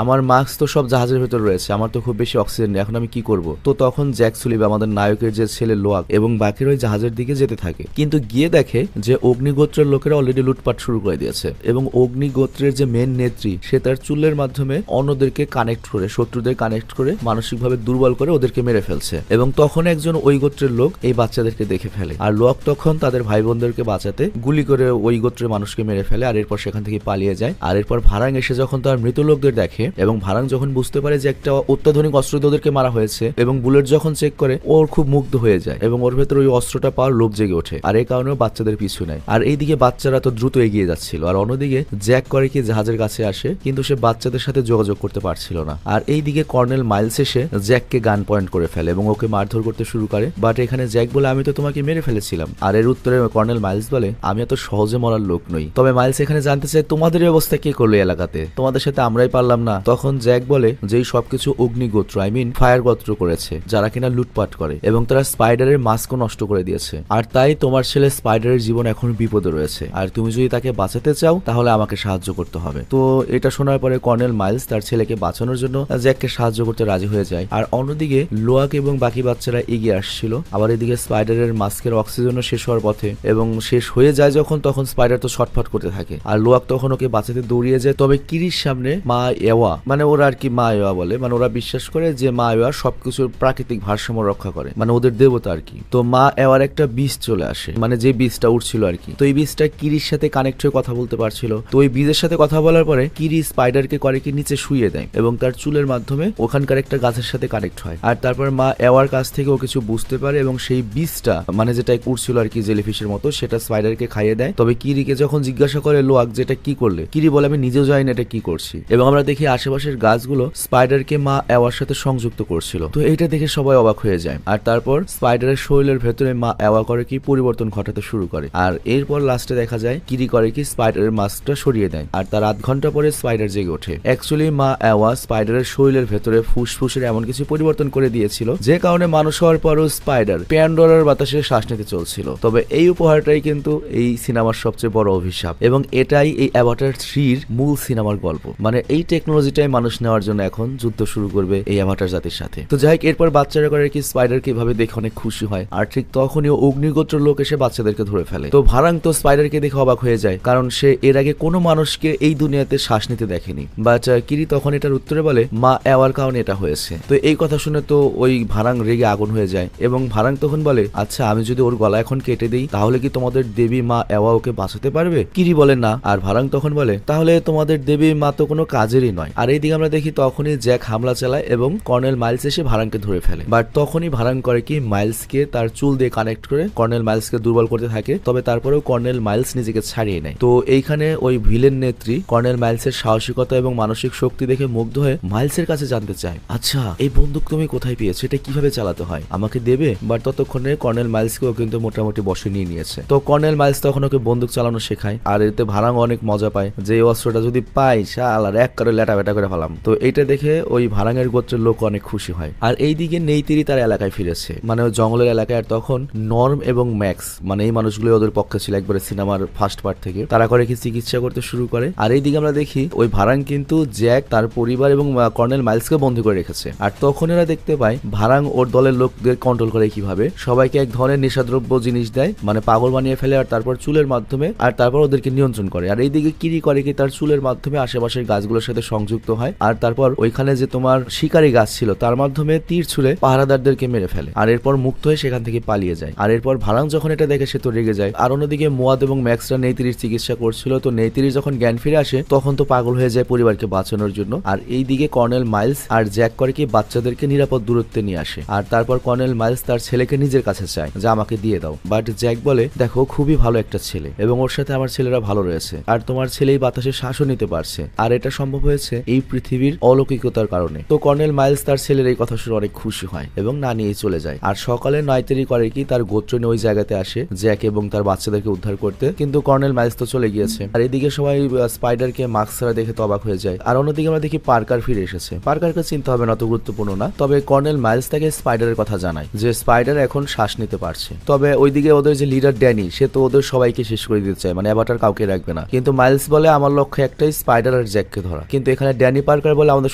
আমার মাস্ক তো সব জাহাজের ভেতর রয়েছে, আমার তো খুব বেশি অক্সিজেন নেই, এখন আমি কি করব? তো তখন জ্যাক সুলিভ, আমাদের নায়কের যে ছেলে লোয়াক, এবং বাকির ওই জাহাজের দিকে যেতে থাকে, কিন্তু গিয়ে দেখে যে অগ্নিগোত্রের লোকেরা অলরেডি লুটপাট শুরু করে দিয়েছে। এবং অগ্নিগোত্রের যে মেন নেত্রী, সে তার চুলের মাধ্যমে অন্যদেরকে কানেক্ট করে, শত্রুদের কানেক্ট করে, মানসিকভাবে দুর্বল করে ওদেরকে মেরে ফেলছে। এবং তখন একজন ওই গোত্রের লোক এই বাচ্চাদেরকে দেখে ফেলে। আর লোক তখন তাদের ভাই বোনদেরকে বাঁচাতে গুলি করে ওই গোত্রের মানুষকে মেরে ফেলে। আর এরপর সেখান থেকে পালিয়ে যায়। আর এরপর ভারাং এসে যখন তার মৃত লোকদের দেখে, এবং ভারাং যখন বুঝতে পারে যে একটা অত্যাধুনিক অস্ত্র দিয়ে ওদেরকে মারা হয়েছে, এবং বুলেট যখন চেক করে, ওর খুব মুগ্ধ হয়ে যায় এবং ওর ভেতর ওই অস্ত্রটা পাওয়ার লোভ জেগে ওঠে। আর এই কারণেও বাচ্চাদের পিছু নেয়। আর এইদিকে বাচ্চারা তো দ্রুত এগিয়ে যাচ্ছিল। আর অন্যদিকে জ্যাক করে কি জাহাজের কাছে আসে, কিন্তু সে বাচ্চাদের সাথে যোগাযোগ করতে পারছিল না। আর এইদিকে কর্নেল মাইলস এসে জ্যাককে গান পয়েন্ট করে ফেলে এবং ওকে মারধর করতে শুরু করে। বাট এখানে জ্যাক বলে, আমি তো তোমাকে মেরে ফেলেছিলাম। আর এর উত্তরে কর্নেল মাইলস বলে, আমি এত সহজে মরার লোক নই। তবে মাইলস এখানে জানতে চায়, তোমাদের অবস্থা কে করলো এলাকাতে? তোমাদের সাথে আমরাই পারলাম না? তখন জ্যাক বলে যে এই সবকিছু অগ্নিগোত্র, আই মিন ফায়ার গোত্র করেছে, যারা কিনা লুটপাট করে, এবং তারা স্পাইডারের মাস্কও নষ্ট করে দিয়েছে। আর তাই তোমার ছেলে স্পাইডারের জীবন এখন বিপদে রয়েছে। আর তুমি যদি তাকে বাঁচাতে চাও, তাহলে আমাকে সাহায্য করতে হবে। তো এটা শোনার পরে কর্নেল মাইলস তার ছেলেকে বাঁচানোর জন্য জ্যাককে সাহায্য করতে রাজি হয়ে যায়। আর অন্যদিকে লোয়াক এবং বাকি বাচ্চারা এগিয়ে আসছিল। আবার এদিকে স্পাইডারের মাস্কের অক্সিজেনও শেষ হওয়ার পথে, এবং শেষ হয়ে যায় যখন, তখন স্পাইডার তো ছটফট করতে থাকে। আর লোয়াক তখন ওকে বাঁচাতে দৌড়িয়ে যায়। তবে কিরির সামনে মা এওয়া, মানে ওরা আর কি মা এওয়া বলে, মানে ওরা বিশ্বাস করে যে মা এওয়া সবকিছুর প্রাকৃতিক ভারসাম্য রক্ষা করে, মানে ওদের দেবতা আর কি। তো মা এওয়ার একটা বীজ চলে আসে, মানে যে বীজটা উঠছিল আর কি। তো এই বীজটা কিরির সাথে কানেক্ট হয়ে কথা বলতে পারছিল। তো ওই বীজের সাথে কথা বলার পরে কিরি স্পাইডারকে করে কি নিচে শুইয়ে দেয়, এবং তার চুলের মাধ্যমে ওখানকার একটা গাছের সাথে কানেক্ট হয়। আর তারপর মা এওয়ার কাছ থেকে ও কিছু বুঝতে পারে, এবং সেই বীজটা, মানে যেটা উঠছিল আর কি জেলিফিশের মতো, সেটা স্পাইডারকে খাইয়ে দেয়। তবে কিরিকে যখন জিজ্ঞাসা করে লোয়াক যেটা কি করলে, কিরি বলে, আমি নিজেও জানি না এটা কি করছি। এবং আমরা দেখি আশেপাশের গাছগুলো স্পাইডারকে মা এওয়ার সাথে সংযুক্ত করছিল। তো এইটা দেখে সবাই অবাক হয়ে যায়। আর তারপর স্পাইডারের শরীরের ভেতরে মা এওয়া করে কি পরিবর্তন ঘটাতে শুরু করে। আর এরপর লাস্টে দেখা যায় কিরি করে কি স্পাইডারের মাস্কটা সরিয়ে দেয়। আর তার আধ ঘন্টা পরে স্পাইডার জেগে ওঠে। অ্যাকচুয়ালি মা এওয়া স্পাইডারের শরীরের ভেতরে ফুসফুসের এমন কিছু পরিবর্তন করে দিয়েছিল, যে কারণে মানুষ হওয়ার পরও স্পাইডার প্যান্ডোরার বাতাসে শ্বাস নিতে চলছিল। তবে এই উপহারটাই কিন্তু এই সিনেমার সবচেয়ে বড় অভিশাপ, এবং এটাই এই অ্যাভাটার 3-র মূল সিনেমার গল্প। মানে এই টেকনোলজিটাই মানুষ নেওয়ার জন্য এখন যুদ্ধ শুরু করবে এই অ্যাভাটার জাতির সাথে। তো যাই হোক, এরপর বাচ্চারা করে কি স্পাইডারকে এভাবে দেখে অনেক খুশি হয়। আর ঠিক তখনই অগ্নিগোত্র লোক এসে বাচ্চাদেরকে ধরে ফেলে। তো ভারাং তো স্পাইডারকে দেখে অবাক হয়ে যায়, কারণ সে এর আগে কোনো মানুষকে এই দুনিয়াতে শ্বাস নিতে দেখেনি। বাট কিরি তখন এটার উত্তরে বলে, মা এওয়ার কারণে এটা হয়েছে। তো এই কথা শুনে তো ওই ভারাং রেগে আগুন হয়ে যায়, এবং ভারাং তখন বলে, আচ্ছা আমি যদি ওর গলা এখন কেটে দিই, তাহলে কি তোমাদের দেবী মা এওয়া ওকে বাঁচাতে পারবে? কিরি বলে না। আর ভারাং তখন বলে তাহলে তোমাদের দেবী মা তো কোনো কাজেরই নয়। আর এইদিকে আমরা দেখি তখনই জ্যাক হামলা চালায় এবং কর্নেল মাইলস এসে ভারাংকে ধরে ফেলে। বাট তখনই ভারাং করে কি মাইলসকে তার চুল দিয়ে কানেক্ট করে কর্নেল মাইলসকে দুর্বল করতে থাকে। তবে তারপরেও কর্নেল মাইলস নিজেকে ছাড়িয়ে নেয়। তো এইখানে ওই ভিলেন নেত্রী কর্নেল মাইলসের সাহসিকতা এবং মানসিক শক্তি দেখে মুগ্ধ হয়ে মাইলসের কাছে জানতে চায়, আচ্ছা এই বন্দুক তুমি কোথায় পেয়েছো, এটা কিভাবে চালাতে হয়, আমাকে দেবে? বাট ততক্ষণে কর্নেল মাইলসকেও কিন্তু মোটামুটি বসে নিয়ে নিয়েছে। তো কর্নেল মাইলস তখন ওকে বন্দুক চালানো শেখায়। আর এতে ভারাং অনেক মজা পায় যে এই অস্ত্রটা যদি পাই শালার এক করে লেটা বেটা করে ফেলাম। তো এইটা দেখে ওই ভারাঙের গোত্রের লোক অনেক খুশি হয়। আর এইদিকে নেইতিরি তার এলাকায় ফিরেছে, মানে ওই জঙ্গলের এলাকায়। আর তখন নর্ম এবং ম্যাক্স, মানে এই মানুষগুলো ওদের পক্ষে ছিল একবারে সিনেমার ফার্স্ট পার্ট থেকে, তারা করে কি চিকিৎসা করতে শুরু করে। আর এইদিকে আমরা দেখি ওই ভারাং কিন্তু জ্যাক, তার পরিবার এবং কর্নেল মাইলসকে বন্দী করে রেখেছে। আর তখন এরা দেখতে পায় ভারাং ওর দলের লোকদের কন্ট্রোল করে কিভাবে, সবাইকে এক ধরনের নেশাদ্রব্য জিনিস দেয়, মানে পাগল বানিয়ে ফেলে। আর তারপর চুলের মাধ্যমে আর তারপর ওদেরকে নিয়ন্ত্রণ করে। আর এইদিকে কিরি করে কি তার চুলের মাধ্যমে আশেপাশের গাছগুলোর সাথে সংযুক্ত হয়। আর তারপর ওইখানে যে তোমার শিকারী গাছ ছিল তার মাধ্যমে তীর ছুঁড়ে পাহারাদারদেরকে মেরে ফেলে। আর এরপর মুক্ত হয়ে সেখান থেকে পালিয়ে যায়। আর এরপর ভারাং যখন এটা দেখে সে তো রেগে যায়। আর অন্যদিকে মুয়াদ এবং ম্যাক্সরা নেইতিরির চিকিৎসা করছিল। তো নেইতিরি যখন জ্ঞান ফিরে আসে তখন তো পাগল হয়ে যায় পরিবারকে বাঁচানোর জন্য। আর এইদিকে কর্নেল মাইলস আর জ্যাক করে কি বাচ্চাদেরকে নিরাপদ দূরত্বে নিয়ে আসে। আর তারপর কর্নেল মাইলস তার ছেলেকে নিজের কাছে চায় যে আমাকে দিয়ে দাও। বাট জ্যাক বলে দেখো খুবই ভালো একটা ছেলে এবং ওর সাথে আমার ছেলেরা ভালো রয়েছে। আর তোমার ছেলেই বাতাসে শ্বাসও নিতে পারছে। আর এটা সম্ভব হয়েছে এই পৃথিবীর অলৌকিকতার কারণে। তো কর্নেল মাইলস তার ছেলের এই কথা শুনে অনেক খুশি হয় এবং না নিয়ে চলে যায়। আর সকালে নাইতেরি করে কি তার গোত্র নিয়ে ওই জায়গাতে আসে জ্যাক এবং তার বাচ্চাদেরকে উদ্ধার করতে। কিন্তু কর্নেল মাইলস তো চলে গিয়েছে। আর এদিকে সবাই স্পাইডারকে মাস্ক ছাড়া দেখে তো অবাক হয়ে যায়। আর অন্যদিকে আমরা দেখি পার্কার ফিরে এসেছে। পার্কারকে চিন্তা হবে না, অত গুরুত্বপূর্ণ না। তবে কর্নেল মাইলস তাকে স্পাইডারের কথা জানায় যে স্পাইডার এখন শ্বাস নিতে পারছে। তবে ওইদিকে ওদের যে লিডার ড্যানি, সে তো ওদের সবাইকে শেষ করে দিতে চায়, মানে অ্যাভাটার কাউকে রাখবে না। কিন্তু মাইলস বলে আমার লক্ষ্য একটাই, স্পাইডার আর জ্যাককে ধরা। কিন্তু এখানে ড্যানি পার্কার বলে আমাদের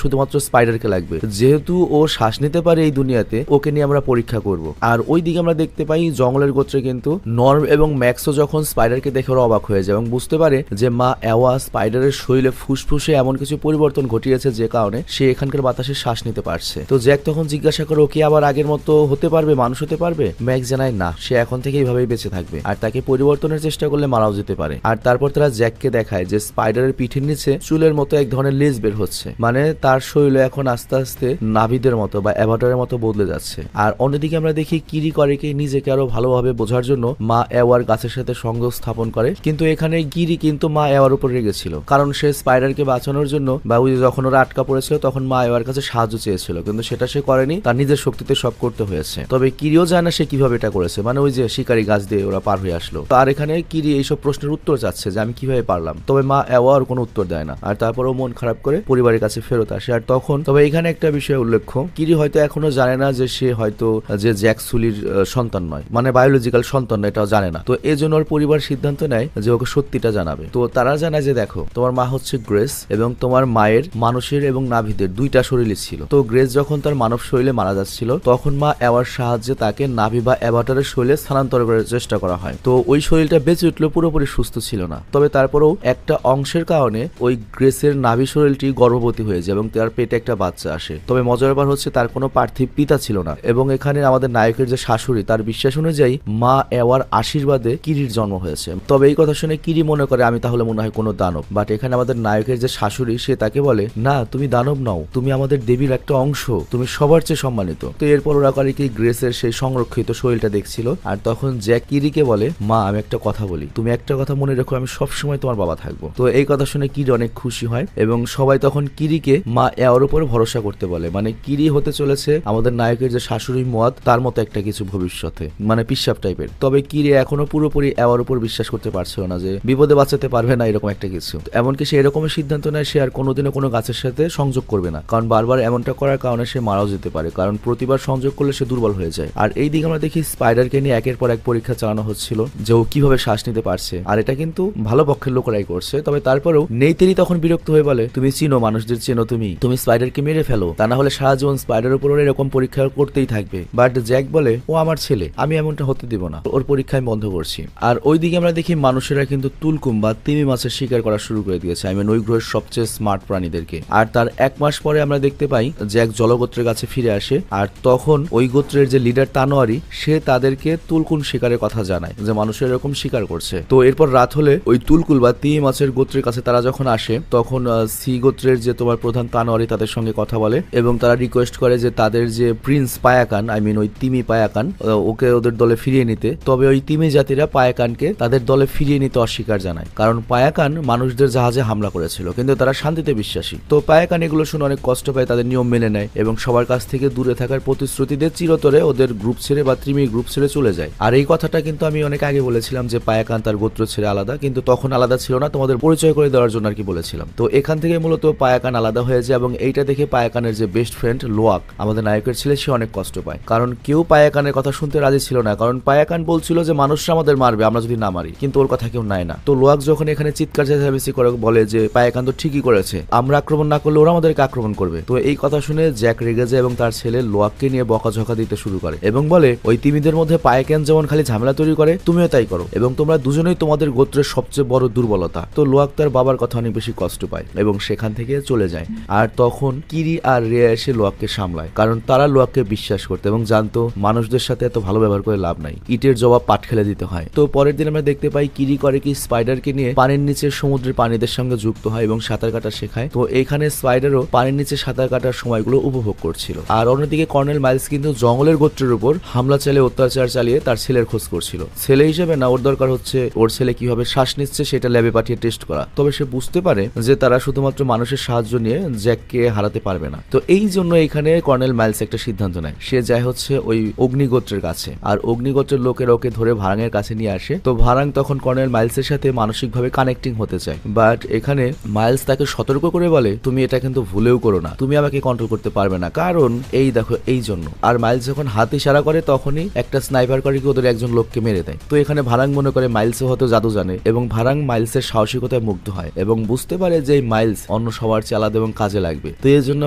শুধুমাত্র স্পাইডারকে লাগবে, যেহেতু ও শ্বাস নিতে পারে এই দুনিয়াতে, ওকে নিয়ে আমরা পরীক্ষা করব। আর ওইদিকে আমরা দেখতে পাই জঙ্গলের গোত্রে কিন্তু নর্ম এবং ম্যাক্সও যখন স্পাইডারকে দেখে ওরা অবাক হয়ে যায় এবং বুঝতে পারে যে মা অ্যাওয়া স্পাইডারের শরীরে ফুসফুসে এমন কিছু পরিবর্তন ঘটিয়েছে যে কারণে সে এখানকার বাতাসে শ্বাস নিতে পারছে। তো জ্যাক তখন জিজ্ঞাসা করে ও কি আবার আগের মতো হতে পারবে, মানুষ হতে পারবে? ম্যাক্স জানায় না, সে এখন থেকে এইভাবেই বেঁচে থাকবে আর তাকে পরিবর্তনের চেষ্টা করলে মারাও যেতে পারে। আর তারপর তারা জ্যাককে দেখায় যে স্পাইডারের পিঠের নিচে চুলের মতো এক ধরনের লেজ বের হচ্ছে, মানে তার শরীরে এখন আস্তে আস্তে নাভিদের মতো বা অ্যাভাটারের মতো বদলে যাচ্ছে। আর অন্যদিকে আমরা দেখি কিরি করে কি নিজেকে আরো ভালোভাবে বোঝার জন্য মা অ্যাওয়ার গাছের সাথে সংযোগ স্থাপন করে। কিন্তু এখানে গিরি কিন্তু মা অ্যাওয়ার উপর রেগেছিল, কারণ সে স্পাইডারকে বাঁচানোর জন্য বা ওই যখন ওরা আটকা পড়েছিল তখন মা অ্যাওয়ার কাছে সাহায্য চেয়েছিল, কিন্তু সেটা সে করেনি, তার নিজের শক্তিতে সব করতে হয়েছে। তবে কিরিও জানে না সে কিভাবে এটা করেছে, মানে ওই যে শিকারী গাছ দিয়ে ওরা পার হয়ে আসলো। তো আর এখানে কিরি এইসব প্রশ্নের উত্তর চাচ্ছে যে আমি কিভাবে পারলাম। তবে মা অ্যাওয়ার কোনো উত্তর দেয় না। আর তারপরও মন খারাপ করে পরিবারের কাছে ফেরত আসে। আর তখন তবে এখানে একটা বিষয় উল্লেখ্য, কিরি হয়তো এখনো জানে না যে সে হয়তো যে জ্যাক সুলির সন্তান নয়, মানে বায়োলজিক্যাল সন্তান না, এটাও জানে না। তো এই জন্য ওর পরিবার সিদ্ধান্ত নেয় যে ওকে সত্যিটা জানাবে। তো তারা জানায় যে দেখো তোমার মা হচ্ছে গ্রেস এবং তোমার মায়ের মানুষের এবং নাভিদের দুইটা শরীরই ছিল। তো গ্রেস যখন তার মানব শরীরে মারা যাচ্ছিল তখন মা অ্যাওয়ার সাহায্যে তাকে নাভি বা অ্যাভাটারের শরীরে স্থানান্তর করার চেষ্টা করা হয়। তো ওই শরীরটা বেঁচে উঠলেও পুরোপুরি সুস্থ ছিল না। তবে তারপরেও একটা অংশের কারণে ওই গ্রেসের নাভি শরীরটি গর্ভবতী হয়ে যায় এবং তার পেটে একটা বাচ্চা আসে। তবে মজার ব্যাপার হচ্ছে তার কোনো পার্থিব পিতা ছিল না এবং এখানে আমাদের নায়কের যে শাশুড়ি, তার বিশ্বাস অনুযায়ী মা অ্যাওয়ার আশীর্বাদে কিরির জন্ম হয়েছে। তবে এই কথা শুনে কিরি মনে করে আমি তাহলে মনে হয় কোনো দানব। বাট এখানে আমাদের নায়কের যে শাশুড়ি, সে তাকে বলে না, তুমি দানব নও, তুমি আমাদের দেবীর একটা অংশ, তুমি সবার চেয়ে সম্মানিত। তো এরপর ওরা করে কি গ্রেসের সেই সংরক্ষিত শরীরটা দেখছিল। আর তখন জ্যাক কিরিকে বলে মা আমি একটা কথা বলি, তুমি একটা কথা মনে রেখো, আমি সবসময় তোমার বাবা থাকবো। তো এই কথা শুনে কিরি অনেক খুশি হয় এবং সবাই তখন কিরিকে মা অ্যাওয়ার উপর ভরসা করতে বলে, মানে কিরি হতে চলেছে আমাদের নায়কের যে শাশুড়ি মুয়াদ, তার মতো একটা কিছু ভবিষ্যতে, মানে পিসাব টাইপের। তবে কিরি এখনো পুরোপুরি অ্যাওয়ার উপর বিশ্বাস করতে পারছিল না যে বিপদে বাঁচাতে পারবে না এরকম একটা কিছু। এমনকি সে এরকমের সিদ্ধান্ত নেয় সে আর কোনোদিনও কোনো গাছের সাথে সংযোগ করবে না, কারণ বারবার এমনটা করার কারণে সে মারাও যেতে পারে, কারণ প্রতিবার সংযোগ করলে সে দুর্বল হয়ে যায়। আর এই দিকে আমরা দেখি স্পাইডারকে নিয়ে একের পর এক পরীক্ষা চালানো হচ্ছিল যে ও কিভাবে শ্বাস নিতে পারছে। আর এটা কিন্তু ভালো পক্ষের লোকেরাই করছে। তবে তারপরেও নেইতেরি তখন বিরক্ত হয়ে বলে তুমি চিনো মানুষদের, চেনো তুমি স্পাইডারকে মেরে ফেলো, তা না হলে সারা জীবন স্পাইডার উপর এরকম পরীক্ষা করতেই থাকবে। বাট জ্যাক বলে ও আমার ছেলে, আমি এমনটা হতে দিব না, ওর পরীক্ষায় বন্ধ করছি। আর ওইদিকে আমরা দেখি মানুষেরা কিন্তু তুলকুম বা তিমি মাছের শিকার করা শুরু করে দিয়েছে, আই মিন ওই গ্রহের সবচেয়ে স্মার্ট প্রাণীদেরকে। আর তার এক মাস পরে আমরা দেখতে পাই জ্যাক জলগোত্রের কাছে ফিরে আসে। আর তখন ওই গোত্রের যে লিডার তানোয়ারি, সে তাদেরকে তুলকুন শিকারের কথা জানায় যে মানুষের এরকম শিকার করছে। তো এরপর রাত হলে ওই তুলকুল বা তিমি মাছের গোত্রের কাছে তারা যখন আসে তখন সি গোত্রের যে তোমার প্রধান তানোয়ারি তাদের সঙ্গে কথা বলে এবং তারা রিকোয়েস্ট করে যে তাদের যে প্রিন্স পায়াকান ওই তিমি পায়াকান ওকে ওদের দলে ফিরিয়ে নিতে। তবে ওই তিমি জাতিরা পায়াকানকে তাদের দলে ফিরিয়ে নিতে অস্বীকার জানায়, কারণ পায়াকান মানুষদের জাহাজে হামলা করেছিল, কিন্তু তারা শান্তিতে বিশ্বাসী। তো পায়াকান এগুলো শুনে অনেক কষ্ট পায়, তাদের নিয়ম মেনে নেয় এবং সবার কাছ থেকে দূরে থাকার প্রতিশ্রুতি দিয়ে চিরতরে ওদের গ্রুপ ছেড়ে বা ত্রিমি গ্রুপ ছেড়ে চলে যায়। আর এই কথাটা কিন্তু আমি অনেক আগে বলেছিলাম যে পায়াকান তার গোত্র ছেড়ে আলাদা, কিন্তু তখন আলাদা ছিল না, তোমাদের পরিচয় করে দেওয়ার জন্য আর কি বলেছিলাম। তো এখান থেকে মূলত পায়াকান আলাদা হয়ে যায় এবং এইটা দেখে পায়াকানের যে বেস্ট ফ্রেন্ড লোয়াক, আমাদের নায়কের ছেলে, সে অনেক কষ্ট পায়, কারণ কেউ পায়াকানের কথা শুনতে রাজি ছিল না। কারণ পায়াকান বলছিল যে মানুষরা আমাদের মারবে আমরা যদি না মারি, কিন্তু ওর কথা কেউ নেয় না। তো লোয়াক যখন এখানে চিৎকার চেঁচামেচি করে বলে যে পায়াকান তো ঠিকই করেছে, আমরা আক্রমণ না করলে ওরা আমাদেরকে আক্রমণ করবে। তো এই কথা শুনে জ্যাক রেগে যায় এবং তার ছেলে লোয়াককে নিয়ে বকাঝকা দিতে শুরু করে এবং বলে ওই তিমিদের মধ্যে পায়াকান যেমন খালি ঝামেলা তৈরি করে, তুমিও তাই করো এবং তোমরা দুজনেই তোমাদের গোত্রের সবচেয়ে বড় দুর্বলতা। তো লোয়াক তার বাবার কথা অনেক বেশি কষ্ট পায় এবং সেখান থেকে চলে যায়। আর তখন কিরি আর রেয়া এসে লোয়াককে সামলায়, কারণ তারা লোয়াককে বিশ্বাস করতে এবং জানতো মানুষদের সাথে এত ভালো ব্যবহার করে লাভ নাই, ইটের জবাব পাট খেলে দিতে হয়। তো পরের দিন আমরা দেখতে পাই কিরি করে কি স্পাইডারকে নিয়ে পানির নিচে সমুদ্রের প্রাণীদের সঙ্গে যুক্ত হয় এবং সাঁতার কাটা শেখায়। তো এখানে স্পাইডারও পানির নিচে সাঁতার কাটার সময়গুলো উপভোগ করছিল। আর অন্যদিকে কর্নেল মাইলস কিন্তু জঙ্গলের গোত্রের উপর হামলা চালিয়ে অত্যাচার চালিয়ে তার ছেলের খোঁজ করছিল। ছেলে হিসেবে না, ওর দরকার হচ্ছে ওর ছেলে কিভাবে শ্বাস নিচ্ছে সেটা ল্যাবে পাঠিয়ে টেস্ট করা। তবে সে বুঝতে পারে যে তারা শুধুমাত্র মানুষের সাহায্য নিয়ে জ্যাককে হারাতে পারবে না। তো এই জন্য এখানে কর্নেল মাইলস একটা সিদ্ধান্ত নেয়, সে যায় হচ্ছে ওই অগ্নিগোত্রের কাছে। আর অগ্নিগোত্রের লোকেরা ওকে ধরে ভারাঙের কাছে নিয়ে আসে। তো ভারাং তখন কর্নেল মাইলসের সাথে মানসিকভাবে কানেক্টিং হতে চায়, বাট এখানে মাইলস তাকে সতর্ক করে বলে তুমি এটা কিন্তু ভুলেও করো না, তুমি আমাকে কন্ট্রোল করতে পারবে না, কারণ এই দেখো এই জন্য। আর মাইলস যখন হাত ইশারা করে তখনই একটা স্নাইপার করে কি ওদের একজন লোককে মেরে দেয়। তো এখানে ভারাং মনে করে মাইলসও হয়তো জাদু জানে এবং ভারাং মাইলসের সাহসিকতায় মুগ্ধ হয় এবং বুঝতে পারে যে মাইলস অন্য সবার চেয়ে আলাদা এবং কাজে লাগবে। তো এই জন্য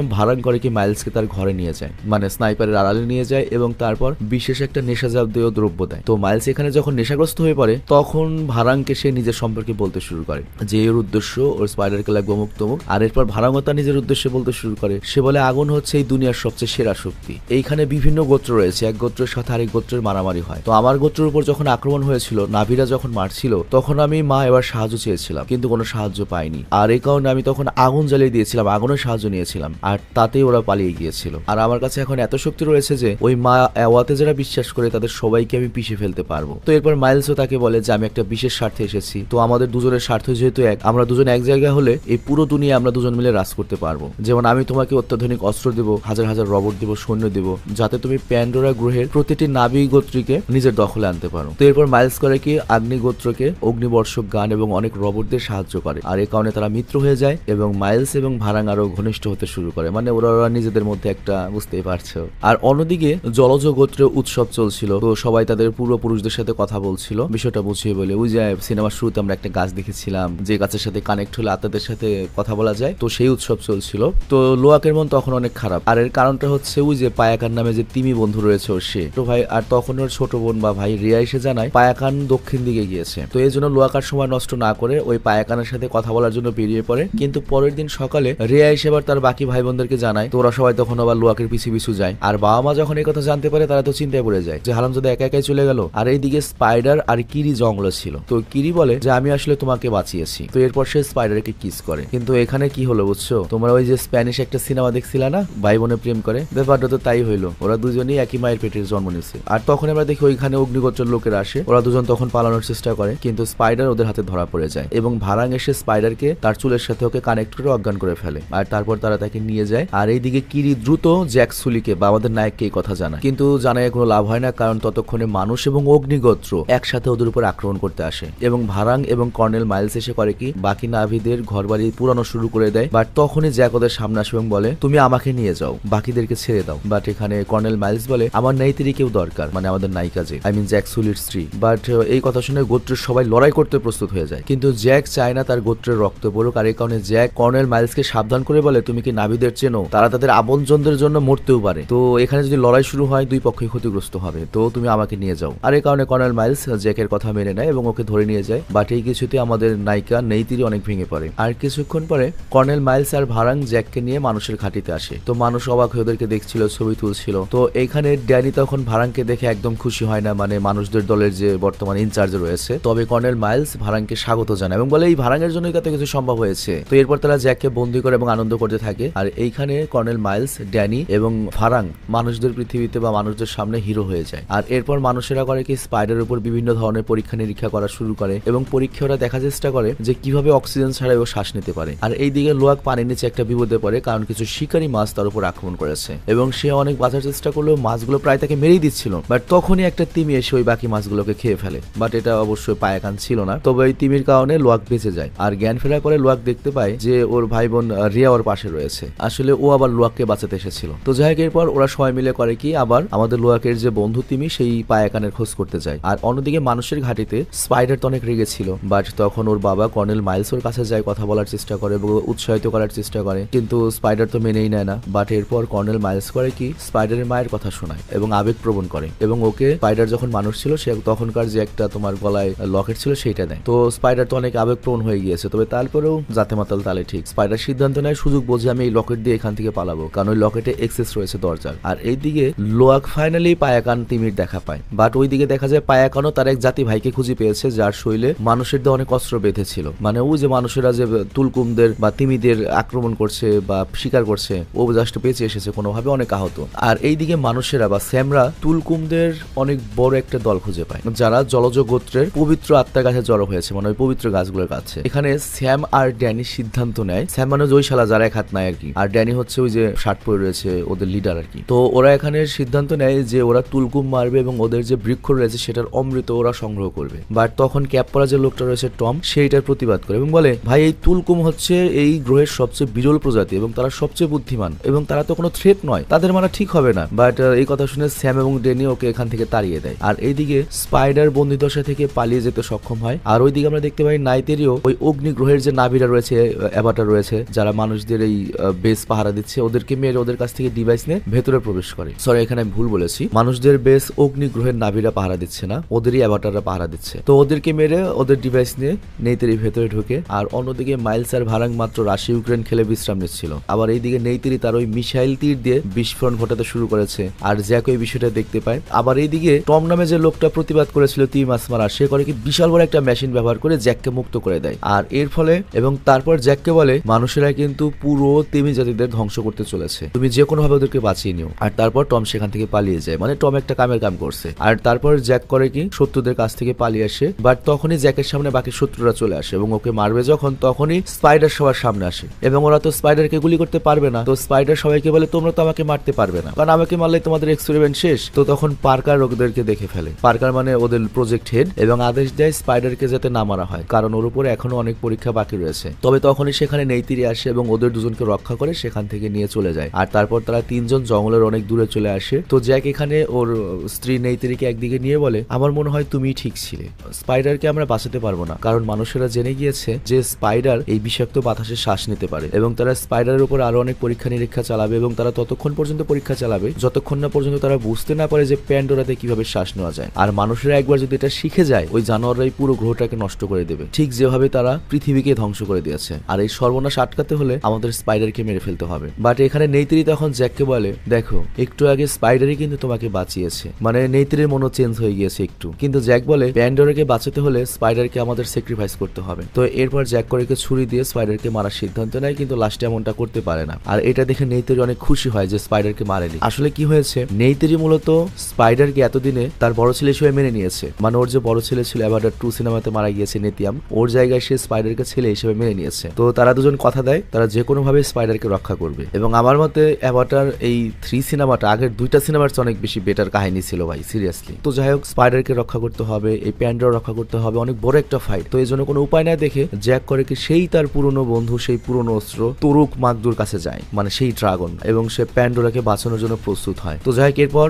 ভারাং করে কি মাইলসকে তার ঘরে নিয়ে যায়, মানে স্নাইপারের আড়ালে নিয়ে যায় এবং তারপর বিশেষ একটা নেশাজাতীয় দ্রব্য দেয়। তো মাইলস এখানে যখন নেশাগ্রস্ত হয়ে পড়ে তখন ভারাংকে সে নিজের সম্পর্কে বলতে শুরু করে যে এর উদ্দেশ্য ওর স্পাইডারকে লাগবে অমুক তমুক। আর এরপর ভারাংও তার নিজের উদ্দেশ্যে বলতে শুরু করে, সে বলে আগুন হচ্ছে এই দুনিয়ার সবচেয়ে সেরা শক্তি। এইখানে বিভিন্ন গোত্র রয়েছে, এক গোত্রের সাথে আরেক গোত্রের মারামারি হয়। তো আমার গোত্রের উপর যখন আক্রমণ হয়েছিল, নাভিরা যখন মারছিল, তখন আমি মা এবার সাহায্য চেয়েছিলাম কিন্তু কোনো সাহায্য পাইনি। আর এই কারণে আমি তখন আগুন জ্বালিয়ে দিয়েছিলাম, আগুনের সাহায্য নিয়েছিলাম, আর তাতেই ওরা পালিয়ে গিয়েছিল। আর আমার কাছে এখন এত শক্তি রয়েছে যে ওই মা অ্যাওয়াতে যারা বিশ্বাস করে তাদের সবাইকে আমি পিষে ফেলতে পারবো। তো এরপর মাইলসও তাকে বলে যে আমি একটা বিশেষ স্বার্থে এসেছি, তো আমাদের দুজনের স্বার্থ যেহেতু এক, আমরা দুজন এক জায়গায় হলে এই পুরো দুনিয়া আমরা দুজন মিলে রাজ করতে পারবো। যেমন আমি তোমাকে অত্যাধুনিক অস্ত্র দেবো, হাজার হাজার রবট দেবো, সৈন্য দেবো, যাতে তুমি প্যান্ডোরা গ্রহের প্রতিটি নাবি গোত্রীকে নিজের দখলে আনতে পারো। তো এরপর মাইলস করে কি আগ্নিগোত্রকে অগ্নিবর্ষক গান এবং অনেক রবটদের সাহায্য করে। আর এই কারণে তারা মিত্র হয়ে যায় এবং মাইলস এবং ভারাং আরো ঘনিষ্ঠ হতে শুরু করে, মানে ওরা নিজেদের মধ্যে একটা, বুঝতেই পারছো। আর অন্যদিকে জলজ গোত্রে উৎসব চলছিল, তো সবাই তাদের পূর্বপুরুষদের সাথে কথা বলছিল, বিষয়টা বুঝিয়ে বলে ওই যে সিনেমার শুরুতে আমরা একটা গাছ দেখেছিলাম যে গাছের সাথে কানেক্ট হলে আত্মাদের সাথে কথা বলা যায়, তো সেই উৎসব চলছিল। তো লোয়াকের মন তখন অনেক খারাপ, আর এর কারণটা হচ্ছে ওই যে পায়াকান নামে যে তিমি বন্ধু রয়েছে ওর, সে তো ভাই, আর তখন ওর ছোট বোন বা ভাই রিয়া এসে জানায় পায়াকান দক্ষিণ দিকে গিয়েছে। তো এই জন্য লোয়াকার সময় নষ্ট না করে ওই পায়াকানের সাথে কথা বলার জন্য বেরিয়ে পড়ে। কিন্তু পরের দিন সকালে রিয়া এসে আবার তার বাকি ভাই বোনদেরকে জানায়, তো ওরা সবাই তখন আবার লোয়াকের পিছু পিছু যায়। আর বাবা মা যখন এই কথা জানতে পারে তারা তো চিন্তায় পড়ে যায় যে হারামজাদা একা একাই চলে গেল। আর এইদিকে স্পাইডার আর কিরি জঙ্গলে ছিল। তো কিরি বলে যে আমি আসলে তোমাকে বাঁচিয়েছি। তো এরপর সে স্পাইডারকে কিস করে। কিন্তু এখানে কি হলো বুঝছো, তোমরা ওই যে স্প্যানিশ একটা সিনেমা দেখছিলা না, ভাই বোনে প্রেম করে, ব্যাপারটা তো তাই হইলো, ওরা দুজনেই একই মায়ের পেটের জন্ম নিয়েছে। আর তখন আমরা দেখি ওইখানে অগ্নিগোত্রের লোকেরা আসে, ওরা দুজন তখন পালানোর চেষ্টা করে কিন্তু স্পাইডার ওদের হাতে ধরা পড়ে যায় এবং ভারাং এসে স্পাইডারকে তার চুলের সাথে ওকে কানেক্ট করে অজ্ঞান করে ফেলে। আর তারপর তারা তাকে নিয়ে যায়। আর এইদিকে কিরি দ্রুত জ্যাক সুলিকে বা আমাদের নায়ককে এই কথা জানায়, কিন্তু জানায় কোনো লাভ হয় না, কারণ ততক্ষণে মানুষ এবং অগ্নিগোত্র একসাথে ওদের উপর আক্রমণ করতে আসে এবং ভারাং এবং কর্নেল মাইলস এসে করে কি বাকি নাভিদের ঘরবাড়ি পুরানো শুরু করে দেয়। বাট তখনই জ্যাক ওদের সামনে আসে এবং বলে তুমি আমাকে নিয়ে যাও, বাকিদেরকে ছেড়ে দাও। বাট এখানে কর্নেল মাইলস বলে আমার নাইতেরই কেউ দরকার, মানে আমাদের নায়িকা যে জ্যাক সুলির স্ত্রী। বাট এই কথা শুনে গোত্রের সবাই লড়াই করতে প্রস্তুত হয়ে যায়, কিন্তু জ্যাক চায় না তার গোত্রের রক্ত পড়ুক। আর এই কারণে জ্যাক কর্নেল মাইলসকে সাবধান করে বলে তুমি কি নাভিদের চেনো, তারা তাদের আপনজনদের জন্য মরতেও পারে, তো এখানে যদি লড়াই শুরু হয় দুই পক্ষই ক্ষতিগ্রস্ত হবে, তো তুমি আমাকে নিয়ে যাও। আর এই কারণে কর্নেল মাইলস জ্যাকের কথা মেনে নেয় এবং ওকে ধরে নিয়ে যায়। বাট এই কিছুতে আমাদের নায়িকা নেইতিরি অনেক ভেঙে পড়ে। আর কিছুক্ষণ পরে কর্নেল মাইলস আর ভারাং জ্যাককে নিয়ে মানুষের ঘাটিতে আসে। তো মানুষ অবাক হয়ে ওদেরকে দেখছিল, ছবি তুলছিল। তো এইখানে ড্যানি তখন ভারাংকে দেখে একদম খুশি হয় না, মানে মানুষদের দলের যে বর্তমান ইনচার্জ রয়েছে। তবে কর্নেল মাইলস ভারাংকে স্বাগত স্বাগত জানায় এবং বলে এই ভাড়াঙের জন্যই এত কিছু সম্ভব হয়েছে। তো এরপর তারা জ্যাককে বন্দী করে এবং আনন্দ করতে থাকে। আর এইখানে কর্নেল মাইলস, ড্যানি এবং ভারাং মানুষদের পৃথিবীতে বা মানুষদের সামনে হিরো হয়ে যায়। আর এরপর মানুষেরা করে কি স্পাইডারের উপর বিভিন্ন ধরনের পরীক্ষা নিরীক্ষা করা শুরু করে এবং পরীক্ষাটা দেখার চেষ্টা করে যে কিভাবে অক্সিজেন ছাড়াই ও শ্বাস নিতে পারে। আর এইদিকে লোয়াক পানির নিচে একটা বিপদে পড়ে, কারণ কিছু শিকারী মাছ তার উপর আক্রমণ করেছে এবং সে অনেক বাঁচার চেষ্টা করলেও মাছগুলো প্রায় তাকে মেরেই দিচ্ছিল। বাট তখনই একটা তিমি এসে ওই বাকি মাছগুলোকে খেয়ে ফেলে। বাট এটা অবশ্যই পায়াকান ছিল না, তবে এই তিমির কারণে লোয়াক বেঁচে যায়। আর জ্ঞান ফেরার পরে লোয়াক দেখতে পায় যে ওর ভাই বোন রিয়া ওর পাশে রয়েছে। আসলে ও আবার লোয়াককে বাঁচাতে এসেছিল। তো যাই হোক, এরপর ওরা সবাই মিলে করে কি আবার আমাদের লোয়াকের যে বন্ধু তিমি সেই পায়াকানের খোঁজ করতে যায়। আর অন্যদিকে মানুষের ঘাটিতে স্পাইডার তো অনেক রেগে ছিল। বাট তখন ওর বাবা কর্নেল মাইলস ওর কাছে যায়, কথা বলার চেষ্টা করে এবং উৎসাহিত করার চেষ্টা করে, কিন্তু স্পাইডার তো মেনেই নেয় না। বাট এরপর কর্নেল মাইলস করে কি স্পাইডারের মায়ের কথা শোনায় এবং আবেগ প্রবণ করে এবং ওকে স্পাইডার যখন মানুষ ছিল সে তখনকার যে একটা তোমার গলায় লকেট ছিল সেইটা দেয়। তো স্পাইডার তো অনেক আবেগপ্রবণ হয়ে গিয়েছে, তবে তারপরেও যাতে মাতাল তালে ঠিক স্পাইডার সিদ্ধান্ত নেয় সুযোগ বোঝে আমি এই লকেট দিয়ে এখান থেকে পালাবো, কারণ ওই লকেটে এক্সেস রয়েছে দরজার। আর এইদিকে লোয়াক ফাইনালি পায়াকান তিমির দেখা পায়। বাট ওইদিকে দেখা যায় পায়াকানও তার এক জাতি ভাইকে খুঁজে পেয়েছে যার শরীরে মানুষের দিয়ে অনেক অস্ত্র বেঁধেছিল। মানে ওই যে মানুষেরা যে তুলকুমদের বা তিমিদের আক্রমণ করছে বা শিকার করছে, ও জাস্ট বেঁচে এসেছে কোনোভাবে, অনেক আহত। আর এইদিকে মানুষেরা বা স্যামরা তুলকুমদের অনেক বড় একটা দল খুঁজে পায় যারা জলজ গোত্রের পবিত্র আত্মার কাছে জড়ো হয়েছে, মানে ওই পবিত্র গাছগুলোর কাছে। এখানে স্যাম আর ড্যানি সিদ্ধান্ত নেয়, স্যাম মানে ওই শালা যারা এক হাত নাই আর কি, আর ড্যানি হচ্ছে ওই যে শার্ট পরে রয়েছে ওদের লিডার আর কি। তো ওরা এখানে সিদ্ধান্ত নেয় যে ওরা তুলকুম মারবে এবং ওদের যে বৃক্ষ রয়েছে সেটার অমৃত ওরা সংগ্রহ করবে। বাট তখন ক্যাপ পরা যে লোকটা রয়েছে টম, সেইটার প্রতিবাদ করে এবং বলে ভাই এই তুলকুম হচ্ছে এই গ্রহের সবচেয়ে বিরল প্রজাতি এবং তারা সবচেয়ে বুদ্ধিমান এবং তারা তো কোনো থ্রেট নয়, তাদের মারা ঠিক হবে না। বাট এই কথা শুনে স্যাম এবং ড্যানি ওকে এখান থেকে তাড়িয়ে দেয়। আর এইদিকে স্পাইডার বন্দিদশা থেকে পালিয়ে যেতে সক্ষম হয়। আর ওইদিকে আমরা দেখতে পাই নাইতেরিও ওই অগ্নি গ্রহের যে নাবিরা রয়েছে, অ্যাভাটার রয়েছে যারা মানুষদের এই বেস পাহারা দিচ্ছে, ওদেরকে মেরে ওদের কাছ থেকে ডিভাইস নিয়ে ভেতরে প্রবেশ করে। সরি, এখানে আমি ভুল বলেছি, মানুষদের বেস অগ্নি গ্রহের নাবিরা পাহারা দিচ্ছে না, ওদেরই অ্যাভাটাররা পাহারা দিচ্ছে। তো ওদেরকে মেরে ওদের ডিভাইস নিয়ে নেইতেরি ভেতরে ঢুকে। আর অন্যদিকে মাইলস আর ভারাং মাত্র রাশি ইউক্রেন খেলে বিশ্রাম নিচ্ছিল। আবার এইদিকে নেইতেরি তার ওই মিসাইল তীর দিয়ে বিস্ফোরণ ঘটাতে শুরু করেছে। আর জ্যাক ওই বিষয়টা দেখতে পায়। আবার এইদিকে টম নামে যে লোকটা প্রতিবাদ করেছিল তিমি মাছ মারা, সে করে কি বিশাল বড় একটা মেশিন ব্যবহার করে জ্যাককে মুক্ত করে দেয়। আর এর ফলে এবং তারপর জ্যাককে বলে মানুষেরা কিন্তু পুরো তিমি জাতিদের ধ্বংস করতে চলেছে, তুমি যে কোনো ভাবে ওদেরকে বাঁচিয়ে নিও। আর তারপর টম সেখান থেকে পালিয়ে যায়, মানে টম একটা কামের কাম করছে। আর তারপর জ্যাক করে কি শত্রুদের কাছ থেকে পালিয়ে আসে। বাট তখনই জ্যাকের সামনে বাকি শত্রুরা চলে আসে এবং ওকে মারবে যখন, তখনই স্পাইডার সবার সামনে আসে এবং ওরা তো স্পাইডারকে গুলি করতে পারবে না। তো স্পাইডার সবাইকে বলে তোমরা তো আমাকে মারতে পারবে না, কারণ আমাকে মারলে তোমাদের এক্সপেরিমেন্ট শেষ। তো তখন পার্কার ওদেরকে দেখে ফেলে, পার্কার মানে ওদের প্রজেক্ট হেড, এবং আদেশ দেয় স্পাইডারকে যাতে না মারা হয়, কারণ ওর উপরে এখনো অনেক পরীক্ষা বাকি রয়েছে। তবে তখনই সেখানে নেইতিরি আসে এবং ওদের দুজনকে রক্ষা করে সেখান থেকে নিয়ে চলে যায়। আর তারপর তারা তিনজন জঙ্গলের অনেক দূরে চলে আসে। তো জ্যাক এখানে ওর স্ত্রী নেইতিরিকে একদিকে নিয়ে বলে আমার মনে হয় তুমি ঠিক ছিলে, স্পাইডারকে আমরা বাঁচাতে পারবো না, কারণ মানুষেরা জেনে গিয়েছে যে স্পাইডার এই বিষাক্ত বাতাসে শ্বাস নিতে পারে এবং তারা স্পাইডারের উপর আরো অনেক পরীক্ষা নিরীক্ষা চালাবে এবং তারা ততক্ষণ পর্যন্ত পরীক্ষা চালাবে যতক্ষণ না পর্যন্ত তারা বুঝতে না পারে যে প্যান্ডোরাতে কিভাবে শ্বাস নেওয়া যায়। আর মানুষেরা একবার যদি এটা শিখে যায়, ওই জানোয়াররাই পুরো গ্রহটাকে নষ্ট করে দেবে, ঠিক যেভাবে তারা পৃথিবীকে ধ্বংস করে দিয়েছে। আর এই সর্বনাশ আটকাতে হলে আমাদের স্পাইডারকে মেরে ফেলতে হবে। বাট এখানে নেইতিরি তখন জ্যাককে বলে দেখো একটু আগে স্পাইডারই কিন্তু তোমাকে বাঁচিয়েছে, মানে নেইতিরির মনো চেঞ্জ হয়ে গিয়েছে একটু। কিন্তু জ্যাক বলে প্যান্ডোরাকে বাঁচাতে হলে স্পাইডারকে আমাদের স্যাক্রিফাইস করতে হবে। তো এরপর জ্যাক করেকে ছুরি দিয়ে স্পাইডারকে মারার সিদ্ধান্ত নেয়, কিন্তু লাস্টে এমনটা করতে পারে না। আর এটা দেখে নেইতিরি অনেক খুশি হয় যে স্পাইডারকে মারেনি। আসলে কি হয়েছে, নেইতিরি মূলত স্পাইডারকে এতদিনে তার বড় ছেলে হিসেবে মেনে নিয়েছে, মানে ওর যে বড় ছেলে ছিল অ্যাভাটার 2 সিনেমাতে মারা গিয়েছে নেতিয়াম, ওর জায়গায় সে স্পাইডারকে ছেলে হিসেবে মেনে নিয়েছে। তো তারা দুজন কথা দেয় তারা যে কোনো ভাবে স্পাইডারকে রক্ষা করবে। এবং আমার মতে অ্যাভাটার এই 3 সিনেমাটা আগের 2টা সিনেমার চেয়ে অনেক বেশি বেটার কাহিনী ছিল ভাই, সিরিয়াসলি। তো যাই হোক, স্পাইডারকে রক্ষা করতে হবে, এই প্যান্ডোরা রক্ষা করতে হবে, অনেক বড় একটা ফাইট। তো এই জন্য কোনো উপায় না দেখে জ্যাক করে কি সেই তার পুরনো বন্ধু, সেই পুরনো অস্ত্র তোরুক মাকদুর কাছে যায়, মানে সেই ড্রাগন, এবং সে প্যান্ডোরাকে বাঁচানোর জন্য প্রস্তুত হয়। তো যাই হোক, এরপর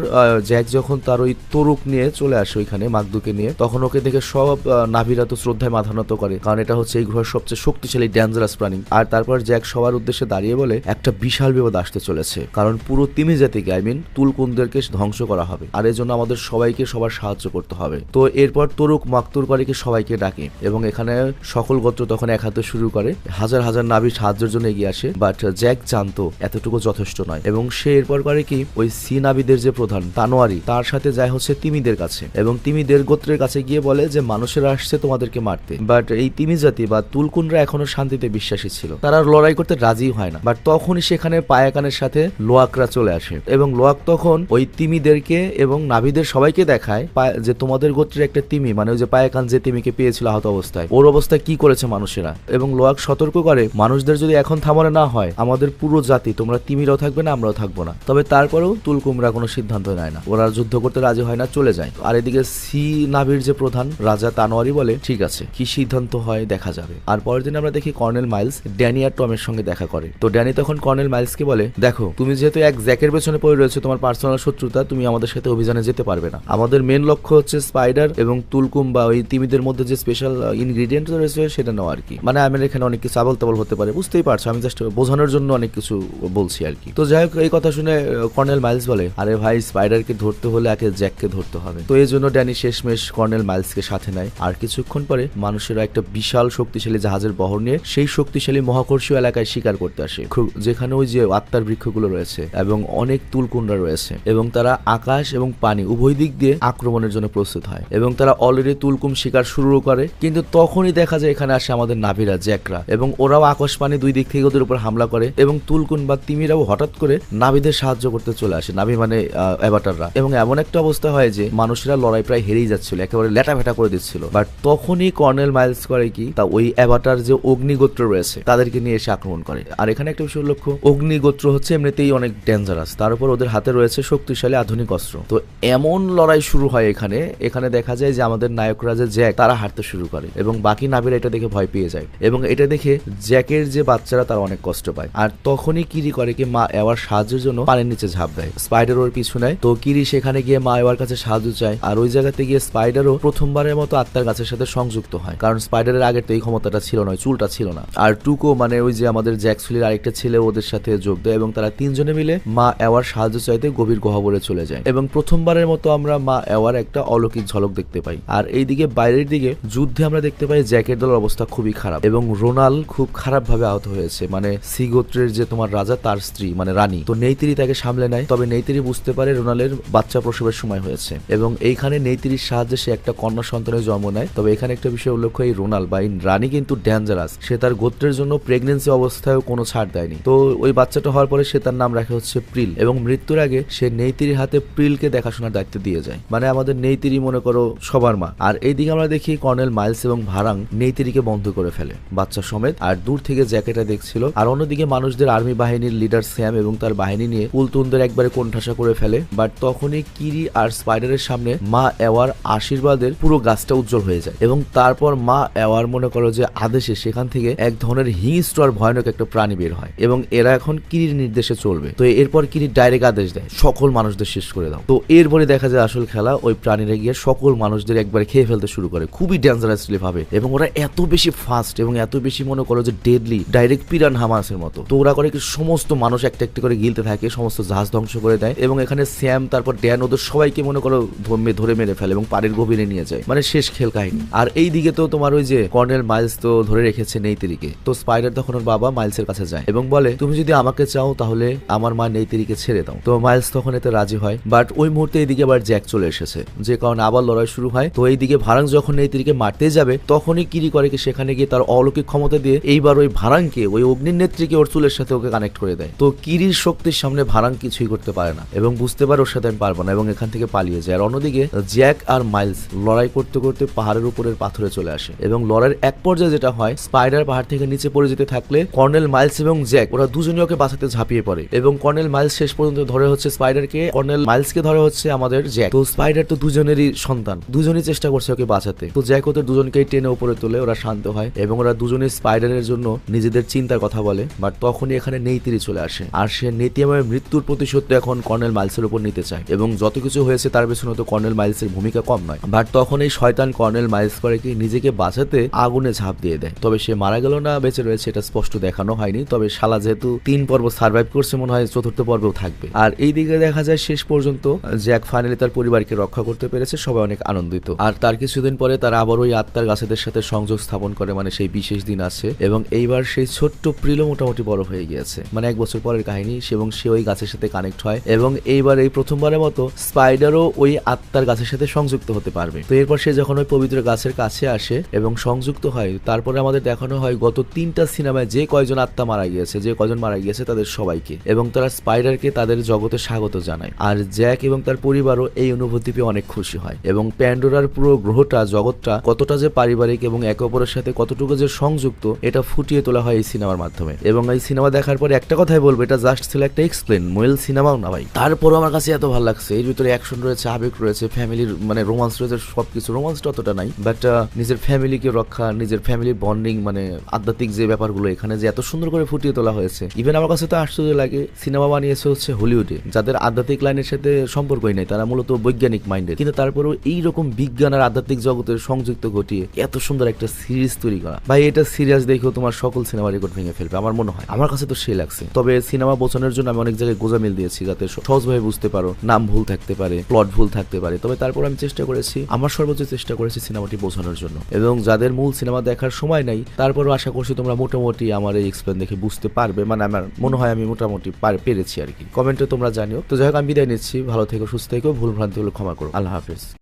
জ্যাক যখন তার ওই তোরুক নিয়ে চলে আসে ওইখানে মাকদুকে নিয়ে, তখন ওকে দেখে সব নাভিরা তো শ্রদ্ধায় মাথা নত করে, কারণ এটা হচ্ছে এই গ্রহের সবচেয়ে শক্তিশালী ডেঞ্জারাস প্রাণী। আর তারপর জ্যাক সবার উদ্দেশ্যে দাঁড়িয়ে বলে একটা বিশাল বিপদ আসতে চলেছে, কারণ পুরো তিমি জাতিকে তুলকুনদেরকে ধ্বংস করা হবে, আর এই জন্য আমাদের সবাইকে সবার সাহায্য করতে হবে। তো এরপর তোরুক মাকতুর করে কি সবাইকে ডাকে এবং এখানে সকল গোত্র তখন এক হাতে শুরু করে, হাজার হাজার নাভি সাহায্যের জন্য এগিয়ে আসে। বাট জ্যাক জানতো এতটুকু যথেষ্ট নয় এবং সে এরপর করে কি ওই সি নাবিদের যে প্রধান তানোয়ারি, তার সাথে যায় হচ্ছে তিমিদের কাছে এবং তিমিদের গোত্রের কাছে গিয়ে বলে যে মানুষেরা আসছে তোমাদেরকে মারতে, থাকতে। বাট এই তিমি জাতি বা তুলকুনরা এখনো শান্তিতে বিশ্বাসী ছিল, তারা লড়াই করতে রাজি হয় না। বাট তখনই সেখানে পায়াকানের সাথে লোয়াকরা চলে আসে এবং লোয়াক তখন ওই তিমিদেরকে এবং নাভিদের সবাইকে দেখায় যে তোমাদের গোত্রের একটা তিমি, মানে ওই যে পায়াকান যে তিমিকে পেয়েছিল আহত অবস্থায়, ওর অবস্থায় কি করেছে মানুষেরা। এবং লোয়াক সতর্ক করে মানুষদের যদি এখন থামানো না হয় আমাদের পুরো জাতি, তোমরা তিমিরাও থাকবে না, আমরাও থাকবো না। তবে তারপরেও তুলকুমরা কোনো সিদ্ধান্ত নেয় না, ওরা যুদ্ধ করতে রাজি হয় না, চলে যায়। আর এদিকে সি নাভির যে প্রধান রাজা তানোয়ারি বলে ঠিক আছে, কি সিদ্ধান্ত হয় দেখা যাবে। আর পরের দিন আমরা দেখি কর্নেল মাইলস ড্যানি আর টমের সঙ্গে দেখা করে। তো ড্যানি তখন কর্নেল মাইলসকে বলে, দেখো তুমি যেহেতু এক জ্যাকের পেছনে পড়ে রয়েছে, তোমার পার্সোনাল শত্রুতা, তুমি আমাদের সাথে অভিযানে যেতে পারবে না। আমাদের মেন লক্ষ্য হচ্ছে স্পাইডার এবং তুলকুম বা ওই তিমিদের মধ্যে যে স্পেশাল ইনগ্রিডিয়েন্ট রয়েছে সেটা নেওয়া আর কি। মানে আমার এখানে অনেক কিছু আবল তাবল হতে পারে, বুঝতেই পারছো, আমি জাস্ট বোঝানোর জন্য অনেক কিছু বলছি আর কি। তো যাই হোক, এই কথা শুনে কর্নেল মাইলস বলে, আরে ভাই স্পাইডারকে ধরতে হলে আগে জ্যাককে ধরতে হবে। তো এই জন্য ড্যানি শেষমেশ কর্নেল মাইলসকে সাথে নেয়। আর কিছুক্ষণ পরে মানুষেরা একটা বিশাল শক্তিশালী জাহাজের বহর নিয়ে সেই শক্তিশালী মহাকর্ষীয় এলাকায় শিকার করতে আসে, যেখানে ওই যে আত্মার বৃক্ষগুলো রয়েছে এবং অনেক তুলকুনরা রয়েছে এবং তারা আকাশ এবং পানি উভয় দিক দিয়ে আক্রমণের জন্য প্রস্তুত হয় এবং তারা অলরেডি তুলকুম শিকার শুরু করে। কিন্তু তখনই দেখা যায় এখানে আসে আমাদের নাভিরা, জ্যাকরা, এবং ওরাও আকাশ পানি দুই দিক থেকে ওদের উপর হামলা করে এবং তুলকুন বা তিমিরাও হঠাৎ করে নাভিদের সাহায্য করতে চলে আসে, নাভি মানে অ্যাভাটাররা। এবং এমন একটা অবস্থা হয় যে মানুষেরা লড়াই প্রায় হেরেই যাচ্ছিল, একেবারে লেটা ভেটা করে দিচ্ছিল। বাট তখনই কর্নেল মাইলস করে কি, তা ওই অ্যাভাটার যে অগ্নিগোত্র রয়েছে তাদেরকে নিয়ে এসে আক্রমণ করে। আর এখানে একটা বিষয় লক্ষ্য, অগ্নিগোত্র হচ্ছে এমনিতেই অনেক ডেঞ্জারাস, তার উপর ওদের হাতে রয়েছে শক্তিশালী আধুনিক অস্ত্র। তো এমন লড়াই শুরু হয় এখানে দেখা যায় যে আমাদের নায়করা যে জ্যাক, তারা হাঁটতে শুরু করে এবং বাকি নাভিরা এটা দেখে ভয় পেয়ে যায় এবং এটা দেখে জ্যাকের যে বাচ্চারা তারা অনেক কষ্ট পায়। আর তখনই কিরি করে কি, মা এওয়ার সাহায্যের জন্য পানির নিচে ঝাঁপ দেয়, স্পাইডার ওর পিছু নেয়। তো কিরি সেখানে গিয়ে মা এওয়ার কাছে সাহায্য চায়। আর ওই জায়গাতে গিয়ে স্পাইডারও প্রথমবারের মতো আত্মার গাছের সাথে সংযুক্ত হয়, কারণ স্পাইডারের আগের তো এই ক্ষমতাটা ছিল না, চুলটা ছিল না। আর টুকো মানে ওই যে আমাদের জ্যাকসুলির আরেকটা ছেলে ওদের সাথে যোগ দেয় এবং তারা তিনজনে মিলে মা এওয়ার সাহায্য চাইতে গভীর গহ্বরে চলে যায় এবং প্রথমবারের মতো আমরা মা এওয়ার একটা অলৌকিক ঝলক দেখতে পাই। আর এইদিকে বাইরের দিকে যুদ্ধে আমরা দেখতে পাই জ্যাকের দলের অবস্থা খুবই খারাপ এবং রোনাল খুব খারাপ ভাবে আহত হয়েছে। মানে সি গোত্রের যে তোমার রাজা, তার স্ত্রী মানে রানী, তো নেইতিরি তাকে সামলে নেয়। তবে নেইতিরি বুঝতে পারে রোনালের বাচ্চা প্রসবের সময় হয়েছে এবং এইখানে নেইতিরির সাহায্যে সে একটা কন্যা সন্তানের জন্ম নেয়। তবে এখানে একটা বিষয় উল্লেখ্য, এই রোনাল বা এই রানী কিন্তু ডেঞ্জারাস, সে তার গোত্রের জন্য প্রেগনেন্সি অবস্থায়ও কোনো ছাড় দেয়নি। তো ওই বাচ্চাটা হওয়ার পরে সে তার নাম রাখে হচ্ছে প্রিল এবং মৃত্যুর আগে সে নেইতিরির হাতে প্রিলকে দেখাশোনার দায়িত্ব দিয়ে যায়। মানে আমাদের নেইতিরি মনে করো সবার মা। আর এইদিকে আমরা দেখি কর্নেল মাইলস এবং ভারাং নেইতিরিকে বন্ধ করে ফেলে বাচ্চা সমেত, আর দূর থেকে জ্যাকেটা দেখছিল। আর অন্যদিকে মানুষদের আর্মি বাহিনীর লিডার স্যাম এবং তার বাহিনী নিয়ে পুলতুনদের একবারে কোণঠাসা করে ফেলে। বাট তখনই কিরি আর স্পাইডারের সামনে মা এওয়ার আশীর্বাদের পুরো গাছটা উজ্জ্বল হয়ে যায় এবং তারপর মা এওয়ার মনে করো যে আদেশে সেখান থেকে এক ধরনের হিংস্র আর ভয়ানক একটা প্রাণী বের হয় এবং এরা এখন কিরির নির্দেশে চলবে। তো এরপর কিরি ডাইরেক্ট আদেশ দেয়, সকল মানুষদের শেষ করে দাও। তো এরপরে দেখা যায় আসল খেলা, ওই প্রাণীরা গিয়ে সকল মানুষদের একবারে খেয়ে ফেলতে শুরু করে খুবই ডেঞ্জারাসলি ভাবে এবং ওরা এত বেশি ফাস্ট এবং এত বেশি মনে করো যে ডেডলি, ডাইরেক্ট পিরান হামাসের মতো। তো ওরা করে কি সমস্ত মানুষ একটা একটা করে গিলতে থাকে, সমস্ত জাহাজ ধ্বংস করে দেয় এবং এখানে স্যাম তারপর ড্যান ওদের সবাইকে মনে করো ধরে মেরে ফেলে এবং পানির গভীরে নিয়ে যায়, মানে শেষ খেল কাহিনী। আর এই দিকে তো তোমার ওই যে কর্নেল মাইলস তো ধরে রেখেছে নেইতিরিকে। তো স্পাইডার তখন ওর বাবা মাইলসের কাছে যায় এবং বলে, তুমি যদি আমাকে চাও তাহলে আমার মা নেইতিরিকে ছেড়ে দাও। তো মাইলস তখন এতে রাজি হয়। বাট ওই মুহূর্তে এইদিকে আবার জ্যাক চলে এসেছে, যে কারণে আবার লড়াই শুরু হয়। তো এইদিকে ভারাং যখন নেইতিরিকে মারতে যাবে তখনই কিরি করে কি সেখানে গিয়ে তার অলৌকিক ক্ষমতা দিয়ে এইবার ওই ভারাংকে, ওই অগ্নির নেত্রীকে ওর চুলের সাথে ওকে কানেক্ট করে দেয়। তো কিরির শক্তির সামনে ভারাং কিছুই করতে পারে না এবং বুঝতে পারে ওর সাথে আমি পারবো না এবং এখান থেকে পালিয়ে যায়। আর অন্যদিকে জ্যাক আর মাইলস লড়াই করতে করতে পাহাড়ের উপরের পাথরে চলে আসে এবং লড়াইয়ের এক পর্যায়ে যেটা হয়, স্পাইডার পাহাড় থেকে নিচে পড়ে যেতে থাকলে কর্নেল মাইলস এবং জ্যাক ওরা দুজনে ওকে বাঁচাতে ঝাঁপিয়ে পড়ে এবং কর্নেল মাইলস শেষ পর্যন্ত ধরে হচ্ছে স্পাইডারকে, কর্নেল মাইলসকে ধরে হচ্ছে আমাদের জ্যাক। তো স্পাইডার তো দুজনেরই সন্তান, দুজনই চেষ্টা করছে ওকে বাঁচাতে। তো জ্যাক ওদের দুজনকেই টেনে উপরে তোলে, ওরা শান্ত হয় এবং ওরা দুজনেই স্পাইডারের জন্য নিজেদের চিন্তার কথা বলে। বাট তখনই এখানে নেইতিরি চলে আসে আর সে নেতিয়ামের মৃত্যুর প্রতিশোধ এখন কর্নেল মাইলসের উপর নিতে চায় এবং যত কিছু হয়েছে তার পেছনে তো কর্নেল মাইলসের ভূমিকা কম নয়। বাট তখন এই শয়তান কর্নেল মাইলস করে কি নিজেকে বাঁচাতে আগুনে ঝাঁপ দিয়ে দেয়। তবে সে মারা গেল না, বেঁচে রয়েছে, এটা স্পষ্ট দেখানো হয়নি। তবে শালা যেহেতু 3 পর্ব সার্ভাইভ করছে, মনে হয় 4th পর্বেও থাকবে। আর এই দিকে দেখা যায় শেষ পর্যন্ত জ্যাক ফাইনালি তার পরিবারকে রক্ষা করতে পেরেছে, সবাই অনেক আনন্দিত। আর তার কিছুদিন পরে তারা আবার ওই আত্মার গাছেদের সাথে সংযোগ স্থাপন করে, মানে সেই বিশেষ দিন আছে এবং এইবার সেই ছোট্ট প্রিলো মোটামুটি বড় হয়ে গিয়েছে, মানে 1 বছর পরের কাহিনী এবং সে ওই গাছের সাথে কানেক্ট হয় এবং এইবার এই প্রথমবারের মতো স্পাইডারও ওই আত্মার গাছের সাথে সংযুক্ত হতে পারবে। তো এরপর সে যখন ওই পবিত্র গাছের কাছে আসে এবং সংযুক্ত হয়, তারপরে আমাদের দেখানো হয় গত 3টা সিনেমায় যে কয়জন আত্মা মারা গিয়েছে, যে কয়জন মারা গিয়েছে তাদের সবাইকে, এবং তারা স্পাইডারকে তাদের জগতে স্বাগত জানায়। আর জ্যাক এবং তার পরিবারও এই অনুভূতি পেয়ে অনেক খুশি হয় এবং প্যান্ডোরার পুরো গ্রহটা, জগৎটা কতটা যে পারিবারিক এবং একে অপরের সাথে কতটুকু যে সংযুক্ত এটা ফুটিয়ে তোলা হয় এই সিনেমার মাধ্যমে। এবং এই সিনেমা দেখার পরে একটা কথাই বলবো, এটা জাস্ট ছিল একটা এক্সপ্লেন, মোয়েল সিনেমাও না ভাই, তারপরও আমার কাছে এত ভালো লাগছে। এর ভিতরে অ্যাকশন রয়েছে, আবেগ রয়েছে, ফ্যামিলির মানে রোমান্স রয়েছে, সবকিছু। রোমান্সটা অতটা নাই, বাট নিজের ফ্যামিলিকে রক্ষা, নিজের ফ্যামিলির বন্ডিং, মানে আধ্যাত্মিক যে ব্যাপারগুলো এখানে যে এত সুন্দর করে ফুটিয়ে তোলা হয়েছে। ইভেন আমার কাছে তো আশ্চর্য লাগে, সিনেমা বানিয়েছে হচ্ছে হলিউডে, যাদের আধ্যাত্মিক লাইনের সাথে সম্পর্কই নেই, তারা মূলত বৈজ্ঞানিক মাইন্ডের, কিন্তু তারপরেও এইরকম বিজ্ঞান আর আধ্যাত্মিক জগতের সংযুক্ত ঘটিয়ে এত সুন্দর একটা সিরিজ তৈরি করা, ভাই এটা সিরিয়াস দেখেও তোমার সকল সিনেমা রেকর্ড ভেঙে ফেলবে আমার মনে হয়। আমার কাছে তো সে লাগছে। তবে সিনেমা বোঝানোর জন্য আমি অনেক জায়গায় গোজামিল দিয়েছি যাতে সহজভাবে বুঝতে পারো, নাম ভুল থাকতে পারে, প্লট ভুল থাকতে পারে, তবে তারপর আমি চেষ্টা করেছি, আমার সর্বোচ্চ চেষ্টা করেছি সিনেমাটি বোঝানোর জন্য। এবং যাদের মূল সিনেমা দেখার সময় নাই, তারপরও আশা করছি তোমরা মোটামুটি আমার এই এক্সপ্লেন দেখে বুঝতে পারবে, মানে আমার মনে হয় আমি মোটামুটি পেরেছি আর কি। কমেন্টে তোমরা জানিও। তো যাই হোক, আমি বিদায় নিচ্ছি, ভালো থেকো, সুস্থ থেকো, ভুল ভ্রান্তি হলে ক্ষমা করো। আল্লাহ হাফেজ।